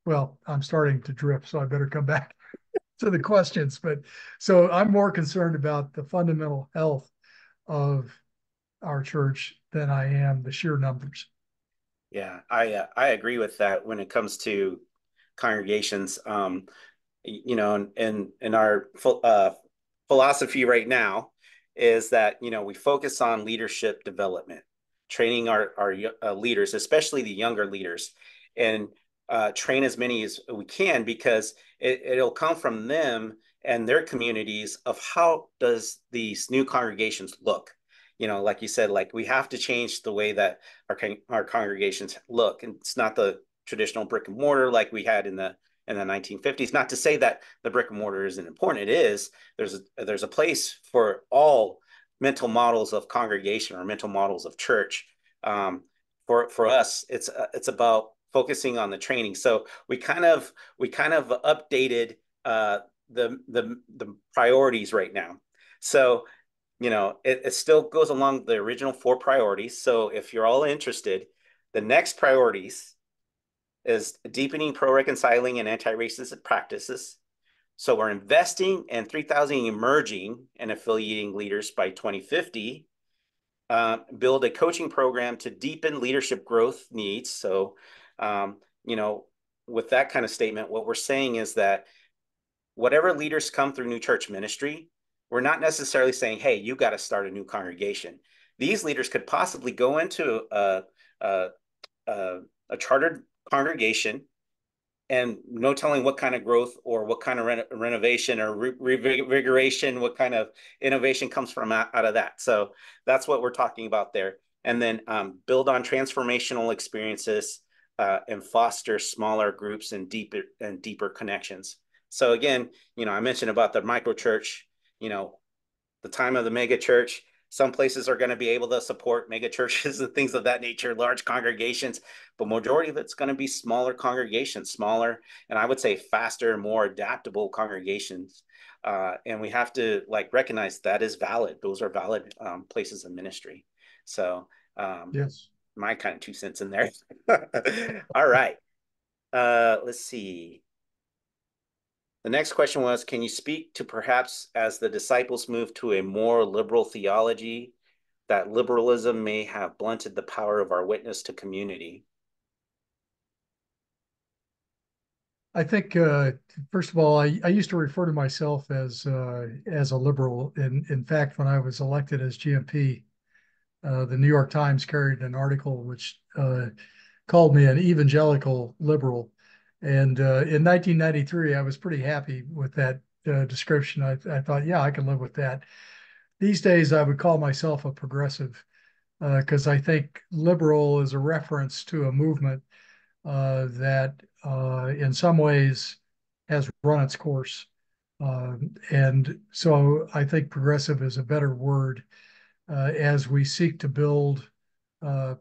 well, I'm starting to drift, so I better come back to the questions. But so I'm more concerned about the fundamental health of our church than I am the sheer numbers. Yeah, I agree with that when it comes to congregations. In our philosophy right now is that we focus on leadership development, training our leaders, especially the younger leaders, and train as many as we can because it'll come from them and their communities of how does these new congregations look. Like you said, like we have to change the way that our congregations look, and it's not the traditional brick and mortar like we had in the 1950s. Not to say that the brick and mortar isn't important. It is. There's a place for all mental models of congregation or mental models of church. For us, it's about focusing on the training. So we kind of updated the priorities right now. So it still goes along the original four priorities. So if you're all interested, the next priorities is deepening pro-reconciling and anti-racist practices. So we're investing in 3,000 emerging and affiliating leaders by 2050. Build a coaching program to deepen leadership growth needs. So, um, you know, with that kind of statement, what we're saying is that whatever leaders come through New Church Ministry, we're not necessarily saying, hey, you got to start a new congregation. These leaders could possibly go into a, a, a chartered congregation and no telling what kind of growth or what kind of renovation or revigoration, what kind of innovation comes from out of that. So that's what we're talking about there. And then build on transformational experiences and foster smaller groups and deeper connections. So again, I mentioned about the micro church, you know, the time of the mega church. Some places are going to be able to support mega churches and things of that nature, large congregations, but majority of it's going to be smaller congregations, smaller, and I would say faster, more adaptable congregations. And we have to recognize that is valid. Those are valid places of ministry. So Yes. my kind of 2 cents in there. All right. Let's see. The next question was, can you speak to perhaps as the disciples move to a more liberal theology, that liberalism may have blunted the power of our witness to community? I think, first of all, I used to refer to myself as a liberal. In fact, when I was elected as GMP, the New York Times carried an article which called me an evangelical liberal. And in 1993, I was pretty happy with that description. I thought, yeah, I can live with that. These days, I would call myself a progressive because I think liberal is a reference to a movement that in some ways has run its course. And so I think progressive is a better word as we seek to build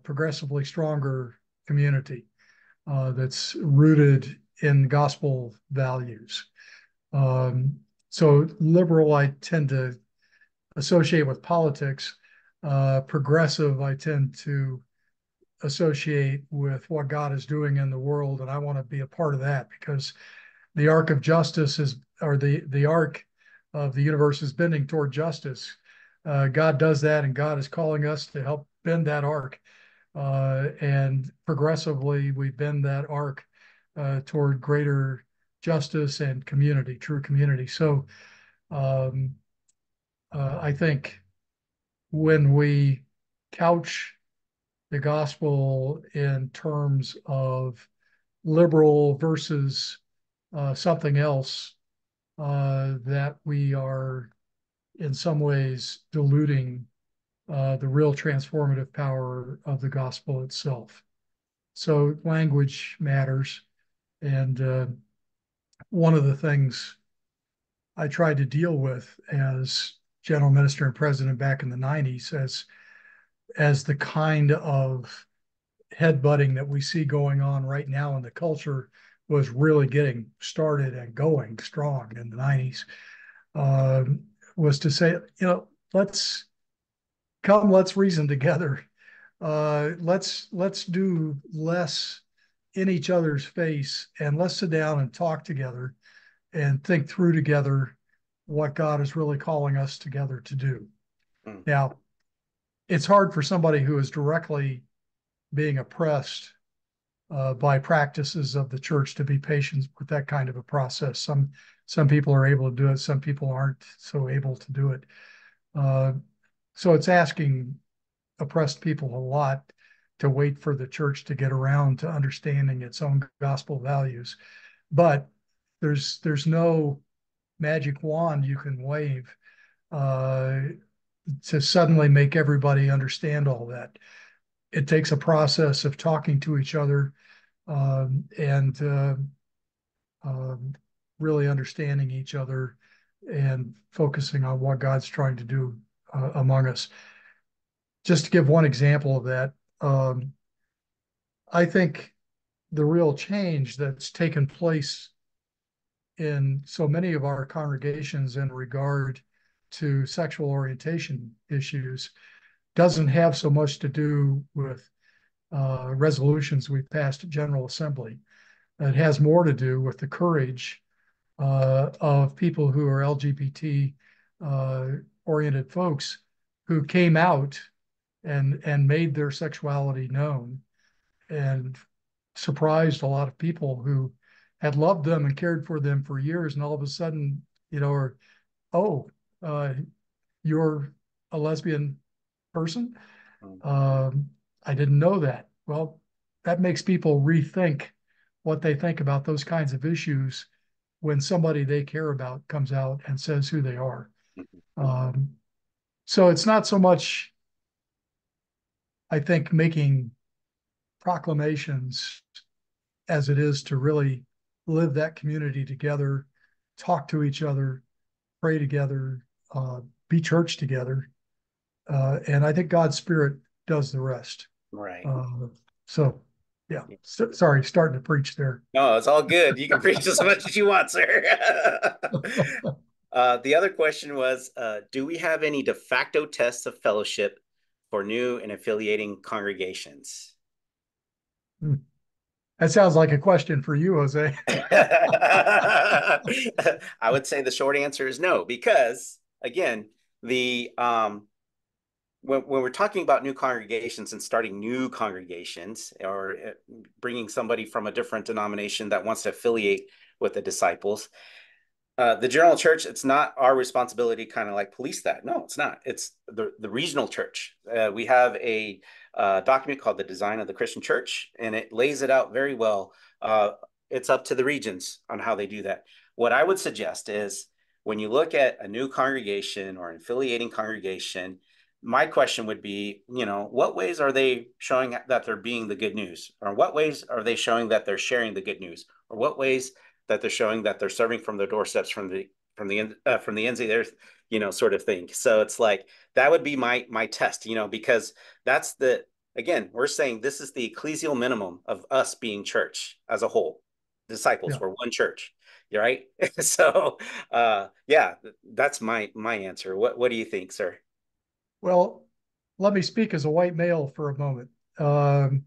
progressively stronger community that's rooted in gospel values. Um, so liberal, I tend to associate with politics. Progressive, I tend to associate with what God is doing in the world, and I want to be a part of that because the arc of justice is, or the arc of the universe is bending toward justice. God does that, and God is calling us to help bend that arc. And progressively, we bend that arc toward greater justice and community, true community. So um, I think when we couch the gospel in terms of liberal versus something else, that we are in some ways diluting the real transformative power of the gospel itself. So language matters. And one of the things I tried to deal with as general minister and president back in the 90s as the kind of headbutting that we see going on right now in the culture was really getting started and going strong in the 90s, was to say, let's let's reason together. Let's do less in each other's face, and let's sit down and talk together and think through together what God is really calling us together to do. Mm, Now, it's hard for somebody who is directly being oppressed by practices of the church to be patient with that kind of a process. Some people are able to do it, some people aren't so able to do it. Uh, so it's asking oppressed people a lot to wait for the church to get around to understanding its own gospel values. But there's no magic wand you can wave uh, to suddenly make everybody understand all that. It takes a process of talking to each other and um, really understanding each other and focusing on what God's trying to do among us. Just to give one example of that, I think the real change that's taken place in so many of our congregations in regard to sexual orientation issues doesn't have so much to do with resolutions we passed at General Assembly. It has more to do with the courage of people who are LGBT oriented folks who came out and made their sexuality known and surprised a lot of people who had loved them and cared for them for years, and all of a sudden, or oh, uh, you're a lesbian person. mm, Um, I didn't know that. Well, that makes people rethink what they think about those kinds of issues when somebody they care about comes out and says who they are. mhm, Um, so it's not so much, I think, making proclamations as it is to really live that community together, talk to each other, pray together, be church together. And I think God's Spirit does the rest. right. Uh, so, yeah, sorry, starting to preach there. No, it's all good. You can preach as much as you want, sir. The other question was, do we have any de facto tests of fellowship for new and affiliating congregations? That sounds like a question for you, Jose. I would say the short answer is no, because again, the when we're talking about new congregations and starting new congregations or bringing somebody from a different denomination that wants to affiliate with the disciples, the general church, it's not our responsibility to kind of like police that. No, it's not. It's the regional church. We have a document called the Design of the Christian Church, and it lays it out very well. It's up to the regions on how they do that. What I would suggest is when you look at a new congregation or an affiliating congregation, my question would be, what ways are they showing that they're being the good news? Or what ways are they showing that they're sharing the good news? Or what ways that they're showing that they're serving from their doorsteps from the ends of the earth, sort of thing. So it's like that would be my test, because that's the again we're saying this is the ecclesial minimum of us being church as a whole, disciples. Yeah. We're one church, right? So yeah, that's my answer. What do you think, sir? Well, let me speak as a white male for a moment. Um,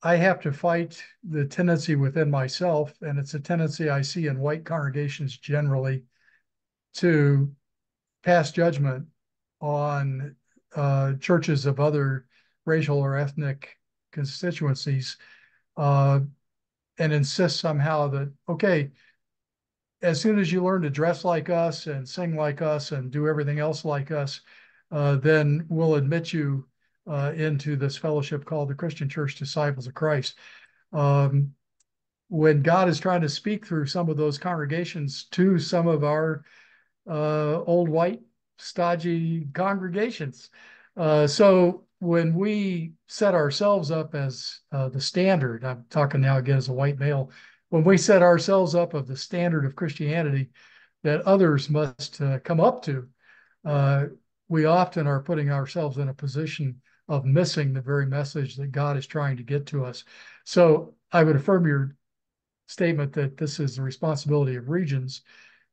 I have to fight the tendency within myself, and it's a tendency I see in white congregations generally, to pass judgment on churches of other racial or ethnic constituencies, uh, and insist somehow that, okay, as soon as you learn to dress like us and sing like us and do everything else like us, then we'll admit you into this fellowship called the Christian Church Disciples of Christ. Um, when God is trying to speak through some of those congregations to some of our old white stodgy congregations. So when we set ourselves up as the standard, I'm talking now again as a white male, when we set ourselves up of the standard of Christianity that others must come up to, Right. uh, we often are putting ourselves in a position of missing the very message that God is trying to get to us. So I would affirm your statement that this is the responsibility of regions.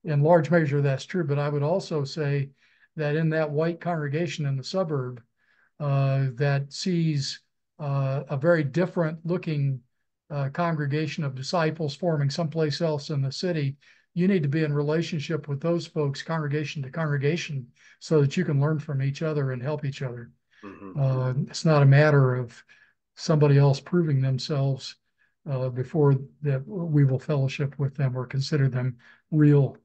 In large measure, that's true. But I would also say that in that white congregation in the suburb that sees a very different looking congregation of disciples forming someplace else in the city, you need to be in relationship with those folks, congregation to congregation, so that you can learn from each other and help each other. Hmm. It's not a matter of somebody else proving themselves before that we will fellowship with them or consider them real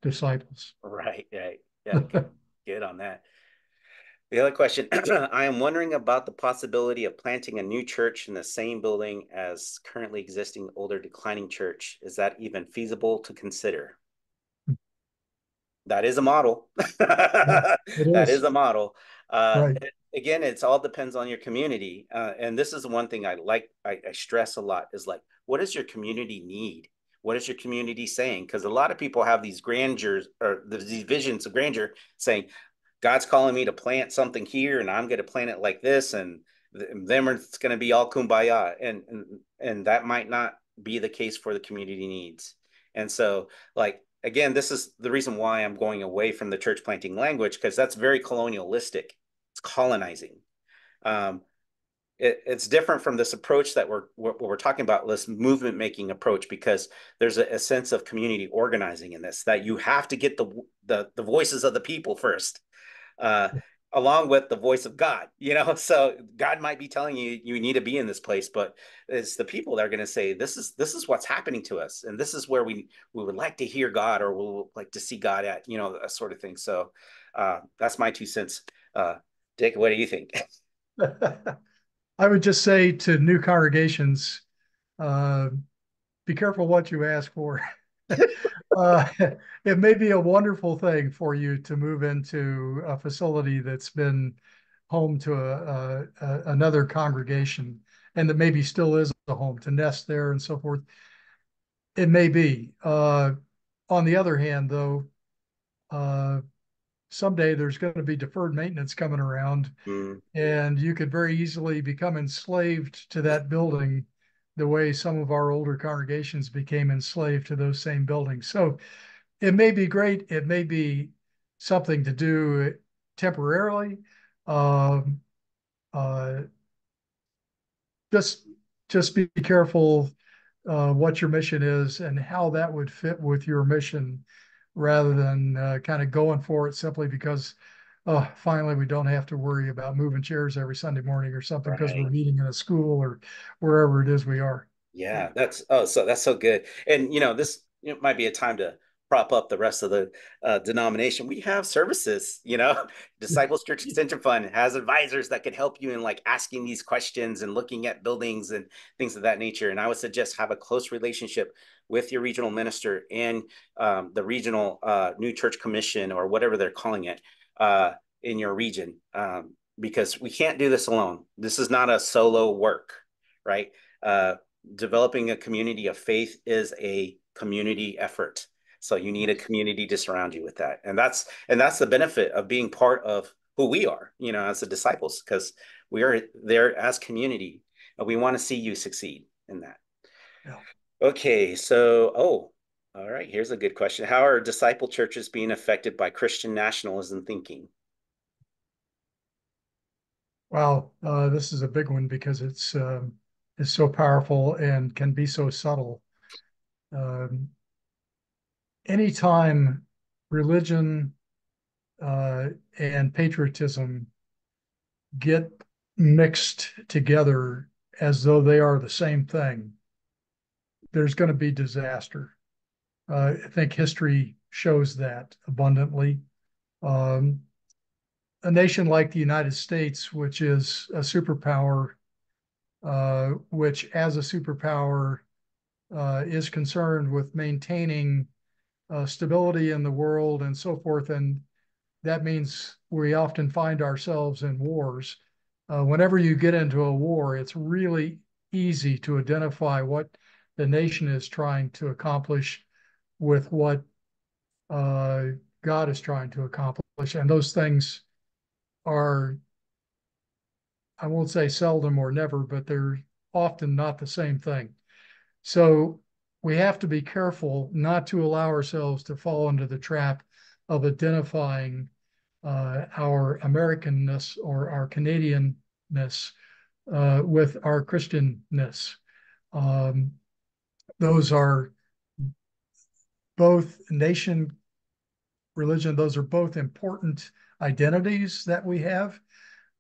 disciples. Right, right. Yeah, good on that. The other question, I am wondering about the possibility of planting a new church in the same building as currently existing older declining church. Is that even feasible to consider? That is a model. Yeah, it That is is. a model. Right. Again, it's all depends on your community. And this is one thing I like, I stress a lot is like, what does your community need? What is your community saying? Because a lot of people have these grandeurs or these visions of grandeur saying, God's calling me to plant something here and I'm going to plant it like this. And them it's going to be all kumbaya. And that might not be the case for the community needs. And so like, again, this is the reason why I'm going away from the church planting language, because that's very colonialistic. It's colonizing. Um, it's different from this approach that we're talking about, this movement making approach, because there's a sense of community organizing in this, that you have to get the voices of the people first, uh, along with the voice of God, you know. So God might be telling you you need to be in this place, but it's the people that are going to say this is what's happening to us, and this is where we would like to hear God, or we'll like to see God at, you know, that sort of thing. So that's my 2 cents. Dick, what do you think? I would just say to new congregations, uh, be careful what you ask for. uh, it may be a wonderful thing for you to move into a facility that's been home to another congregation and that maybe still is a home to nest there and so forth. It may be. On the other hand, though, uh, someday there's going to be deferred maintenance coming around, Mm, and you could very easily become enslaved to that building the way some of our older congregations became enslaved to those same buildings. So it may be great. It may be something to do temporarily. Um, uh, just just be careful what your mission is and how that would fit with your mission, rather than kind of going for it simply because finally we don't have to worry about moving chairs every Sunday morning or something because we're right. meeting in a school or wherever it is we are. Yeah, that's so good. And you know, this, you know, might be a time to prop up the rest of the denomination. We have services, you know, Disciples Church Extension Fund has advisors that can help you in like asking these questions and looking at buildings and things of that nature. And I would suggest have a close relationship with your regional minister and the regional new church commission, or whatever they're calling it, uh, in your region, because we can't do this alone. This is not a solo work, right? Uh, Developing a community of faith is a community effort. So you need a Yes. community to surround you with that. And that's the benefit of being part of who we are, you know, as the disciples, because we are there as community. And we want to see you succeed in that. Yeah. Okay, so all right, here's a good question. How are disciple churches being affected by Christian nationalism thinking? Well, this is a big one because it's so powerful and can be so subtle. Um, Anytime religion uh, and patriotism get mixed together as though they are the same thing, there's going to be disaster. I think history shows that abundantly. Um, a nation like the United States, which is a superpower, which as a superpower is concerned with maintaining stability in the world and so forth. And that means we often find ourselves in wars. Whenever you get into a war, it's really easy to identify what the nation is trying to accomplish with what uh, God is trying to accomplish. And those things are, I won't say seldom or never, but they're often not the same thing. So we have to be careful not to allow ourselves to fall into the trap of identifying our Americanness or our Canadianness with our Christianness. Um, those are both nation, religion, those are both important identities that we have,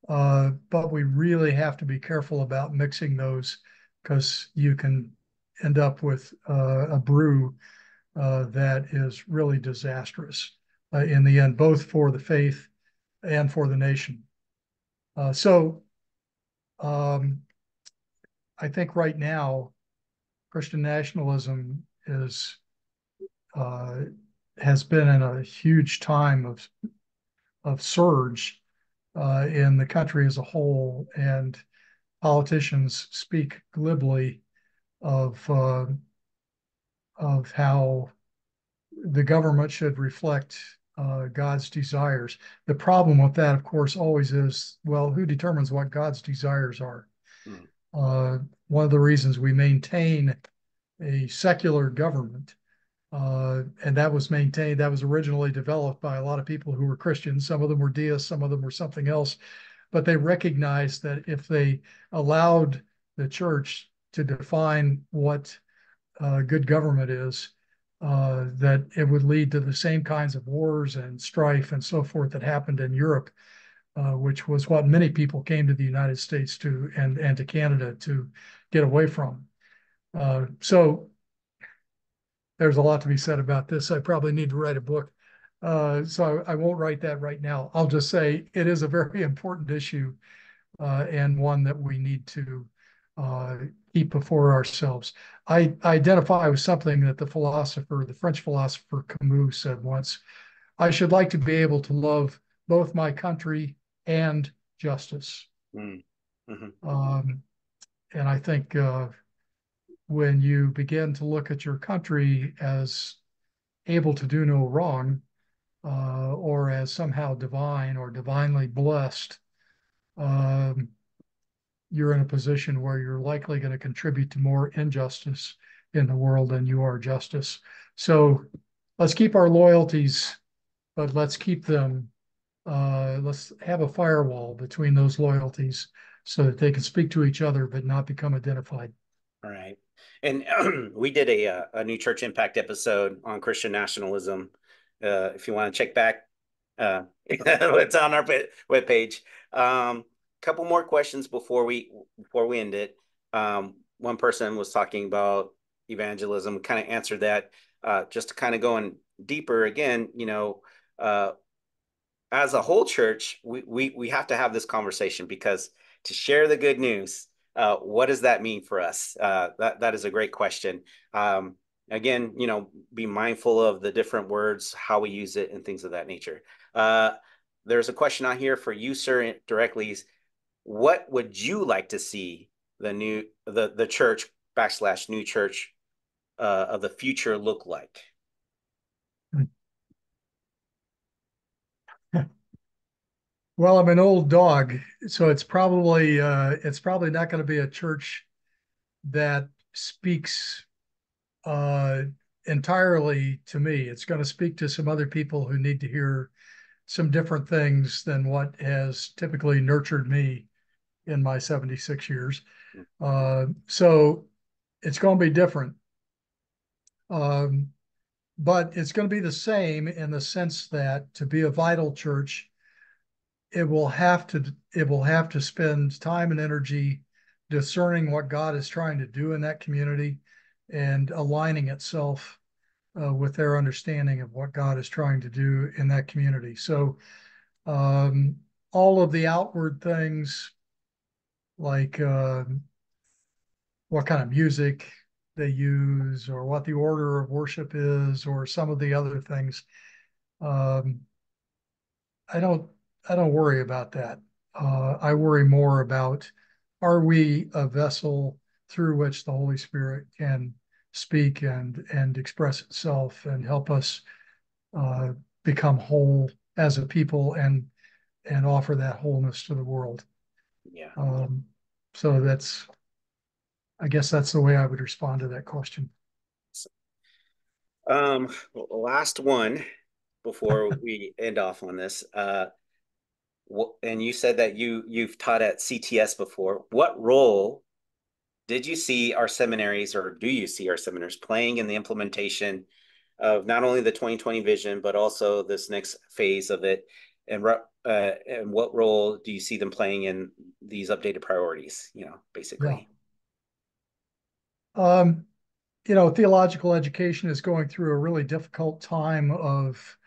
but we really have to be careful about mixing those because you can end up with a brew that is really disastrous in the end, both for the faith and for the nation. So um, I think right now, Christian nationalism is uh, has been in a huge time of surge in the country as a whole, and politicians speak glibly of of how the government should reflect God's desires. The problem with that, of course, always is, well, who determines what God's desires are? Mm. Uh, One of the reasons we maintain a secular government, and that was maintained, that was originally developed by a lot of people who were Christians. Some of them were deists, some of them were something else, but they recognized that if they allowed the church to define what good government is, that it would lead to the same kinds of wars and strife and so forth that happened in Europe, which was what many people came to the United States to and to Canada to get away from. So there's a lot to be said about this. I probably need to write a book. So I won't write that right now. I'll just say it is a very important issue and one that we need to uh, keep before ourselves. I identify with something that the French philosopher Camus said once. I should like to be able to love both my country and justice. Mm. Mhm. Um, and I think when you begin to look at your country as able to do no wrong, or as somehow divine or divinely blessed, um, you're in a position where you're likely going to contribute to more injustice in the world than you are justice. So let's keep our loyalties, but let's keep them, let's have a firewall between those loyalties so that they can speak to each other but not become identified. All right. And we did a new church impact episode on Christian nationalism. If you want to check back, it's on our webpage. Couple more questions before we end it. One person was talking about evangelism, kind of answered that. Just to kind of going deeper again, as a whole church, we have to have this conversation because to share the good news, what does that mean for us? That is a great question. Again, be mindful of the different words, how we use it, and things of that nature. Uh, there's a question out here for you, sir, directly. What would you like to see the church backslash new church of the future look like? Well, I'm an old dog, so it's probably not going to be a church that speaks uh, entirely to me. It's going to speak to some other people who need to hear some different things than what has typically nurtured me in my 76 years. So it's going to be different. Um, but it's going to be the same in the sense that to be a vital church, it will have to spend time and energy discerning what God is trying to do in that community and aligning itself with their understanding of what God is trying to do in that community. So um, all of the outward things like what kind of music they use or what the order of worship is or some of the other things, um, I don't I don't worry about that. I worry more about, are we a vessel through which the Holy Spirit can speak and express itself and help us uh, become whole as a people and offer that wholeness to the world. Yeah. Um, so I guess that's the way I would respond to that question. Last one before we end off on this. And you said that you've taught at CTS before. What role did you see our seminaries, or do you see our seminaries playing in the implementation of not only the 2020 vision, but also this next phase of it? And what role do you see them playing in these updated priorities? Yeah. Basically. Um, Theological education is going through a really difficult time of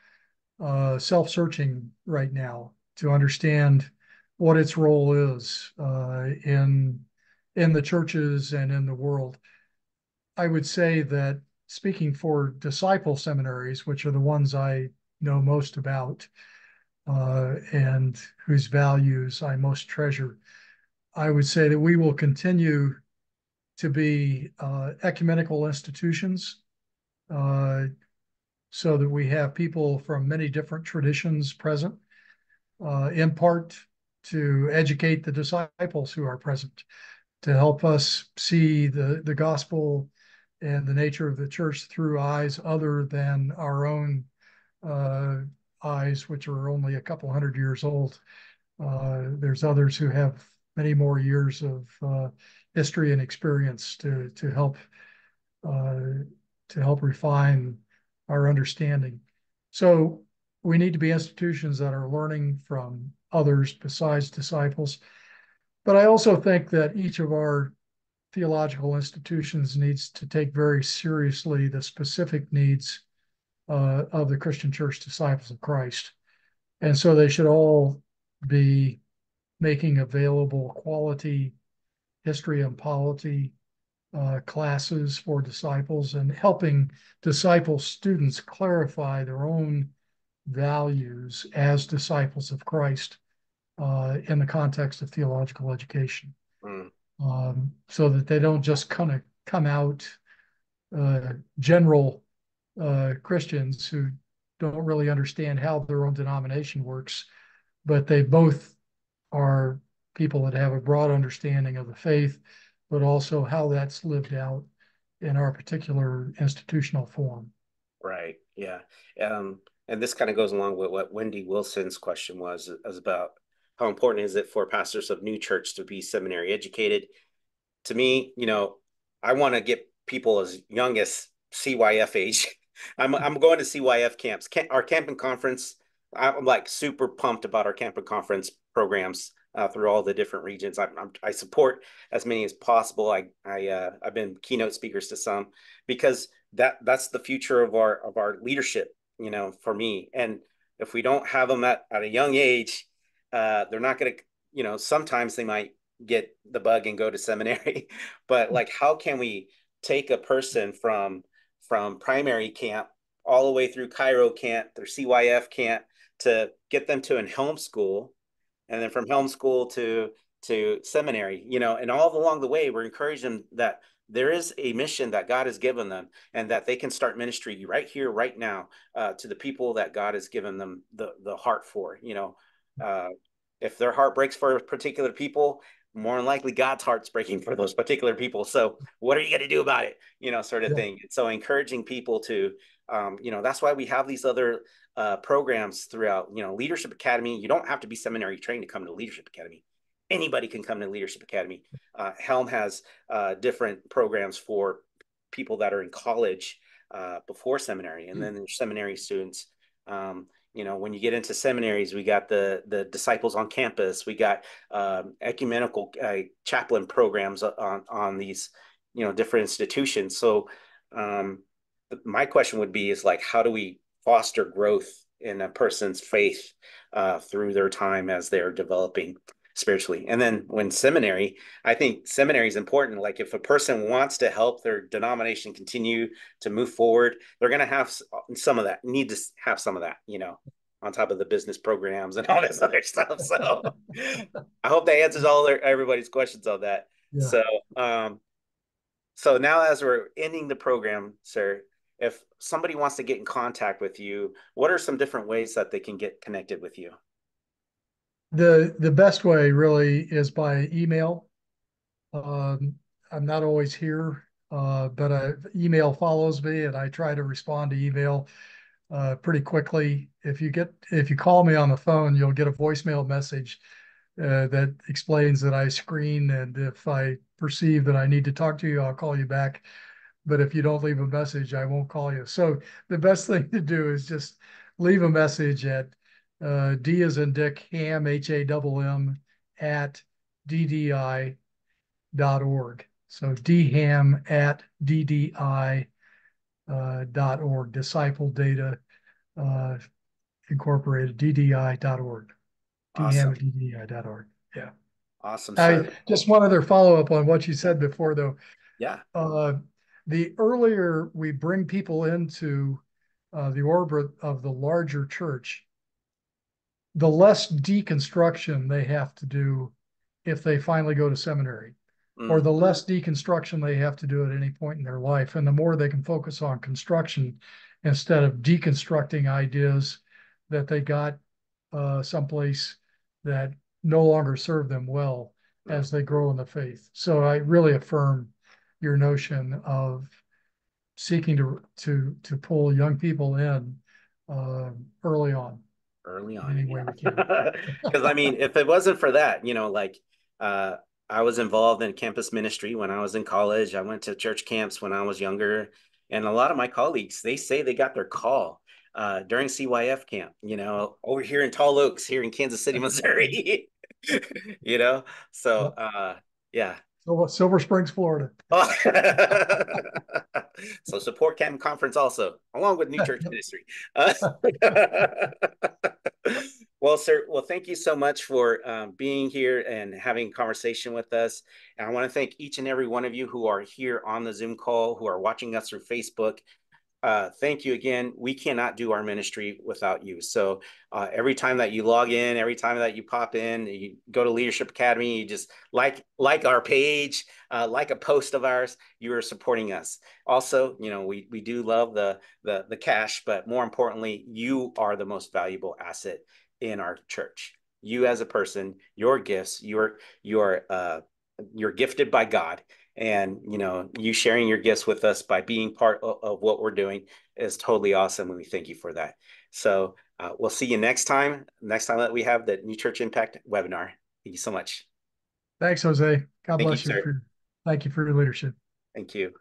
self-searching right now to understand what its role is in the churches and in the world. I would say that speaking for disciple seminaries, which are the ones I know most about and whose values I most treasure, I would say that we will continue to be ecumenical institutions uh, so that we have people from many different traditions present, in part to educate the disciples who are present, to help us see the gospel and the nature of the church through eyes other than our own uh, eyes, which are only a couple hundred years old. There's others who have many more years of history and experience uh, to help refine our understanding. So we need to be institutions that are learning from others besides disciples. But I also think that each of our theological institutions needs to take very seriously the specific needs of the Christian church disciples of Christ. And so they should all be making available quality history and polity classes for disciples and helping disciple students clarify their own values as disciples of Christ in the context of theological education, Mm, so that they don't just kind of come out general Christians who don't really understand how their own denomination works, but they both are people that have a broad understanding of the faith, but also how that's lived out in our particular institutional form. right. Yeah. Um, and this kind of goes along with what Wendy Wilson's question was about how important is it for pastors of new church to be seminary educated? To me, I want to get people as young as CYF age. I'm going to CYF camps. Our camping conference, I'm like super pumped about our camping conference programs through all the different regions. I support as many as possible. I've been keynote speakers to some because that's the future of our leadership. For me, and if we don't have them at a young age, they're not going to. Sometimes they might get the bug and go to seminary. But like, how can we take a person from primary camp all the way through Cairo camp, their CYF camp, to get them to an homeschool, and then from homeschool to seminary, and all along the way, we're encouraging them that there is a mission that God has given them, and that they can start ministry right here, right now, to the people that God has given them the heart for. Uh, if their heart breaks for particular people, more than likely God's heart's breaking for those particular people. So what are you going to do about it? Sort of Yeah, thing. And so encouraging people to, that's why we have these other programs throughout, Leadership Academy. You don't have to be seminary trained to come to Leadership Academy. Anybody can come to Leadership Academy. Helm has different programs for people that are in college before seminary, and then there's seminary students. When you get into seminaries, we got the disciples on campus. We got ecumenical chaplain programs on these different institutions. So um, my question would be is like, how do we foster growth in a person's faith through their time as they're developing spiritually? And then when seminary, I think seminary is important. Like if a person wants to help their denomination continue to move forward, they're going to have some of that, need to have some of that, on top of the business programs and all this other stuff. So I hope that answers everybody's questions on that. Yeah. So, so now as we're ending the program, sir, if somebody wants to get in contact with you, what are some different ways that they can get connected with you? The best way really is by email. Um, I'm not always here, but email follows me, and I try to respond to email pretty quickly. If you call me on the phone, you'll get a voicemail message that explains that I screen, and if I perceive that I need to talk to you, I'll call you back. But if you don't leave a message, I won't call you. So the best thing to do is just leave a message at D as in Dick, Hamm, Hamm, at DDI.org. So dham at DDI.org, Disciple Data Incorporated, DDI.org, dham Awesome. at DDI.org. Yeah. Awesome, I sir. just one other follow up on what you said before, though. Yeah. Uh, the earlier we bring people into the orbit of the larger church, the less deconstruction they have to do if they finally go to seminary, or Mm, the less deconstruction they have to do at any point in their life. And the more they can focus on construction instead of deconstructing ideas that they got someplace that no longer serve them well mm. as they grow in the faith. So I really affirm your notion of seeking to pull young people in early on Early in on, any way yeah. we can. Because I mean, if it wasn't for that, like uh, I was involved in campus ministry when I was in college. I went to church camps when I was younger, and a lot of my colleagues they say they got their call during CYF camp. Over here in Tall Oaks, here in Kansas City, Missouri. you know, so Yep. yeah. Silver Springs, Florida. Oh. So support Camp Conference also, along with New Church Yep. Ministry. Well, sir, well, thank you so much for being here and having a conversation with us. And I want to thank each and every one of you who are here on the Zoom call, who are watching us through Facebook. Thank you again. We cannot do our ministry without you. So every time that you log in, every time that you pop in, you go to Leadership Academy, you just like our page, like a post of ours, you are supporting us. Also, we do love the cash, but more importantly, you are the most valuable asset in our church. You as a person, your gifts, you're gifted by God, and you sharing your gifts with us by being part of what we're doing is totally awesome, and we thank you for that. So we'll see you next time that we have the New Church Impact webinar. Thank you so much. Thanks, Jose. God Thank you, bless you sir. thank you for your leadership. Thank you.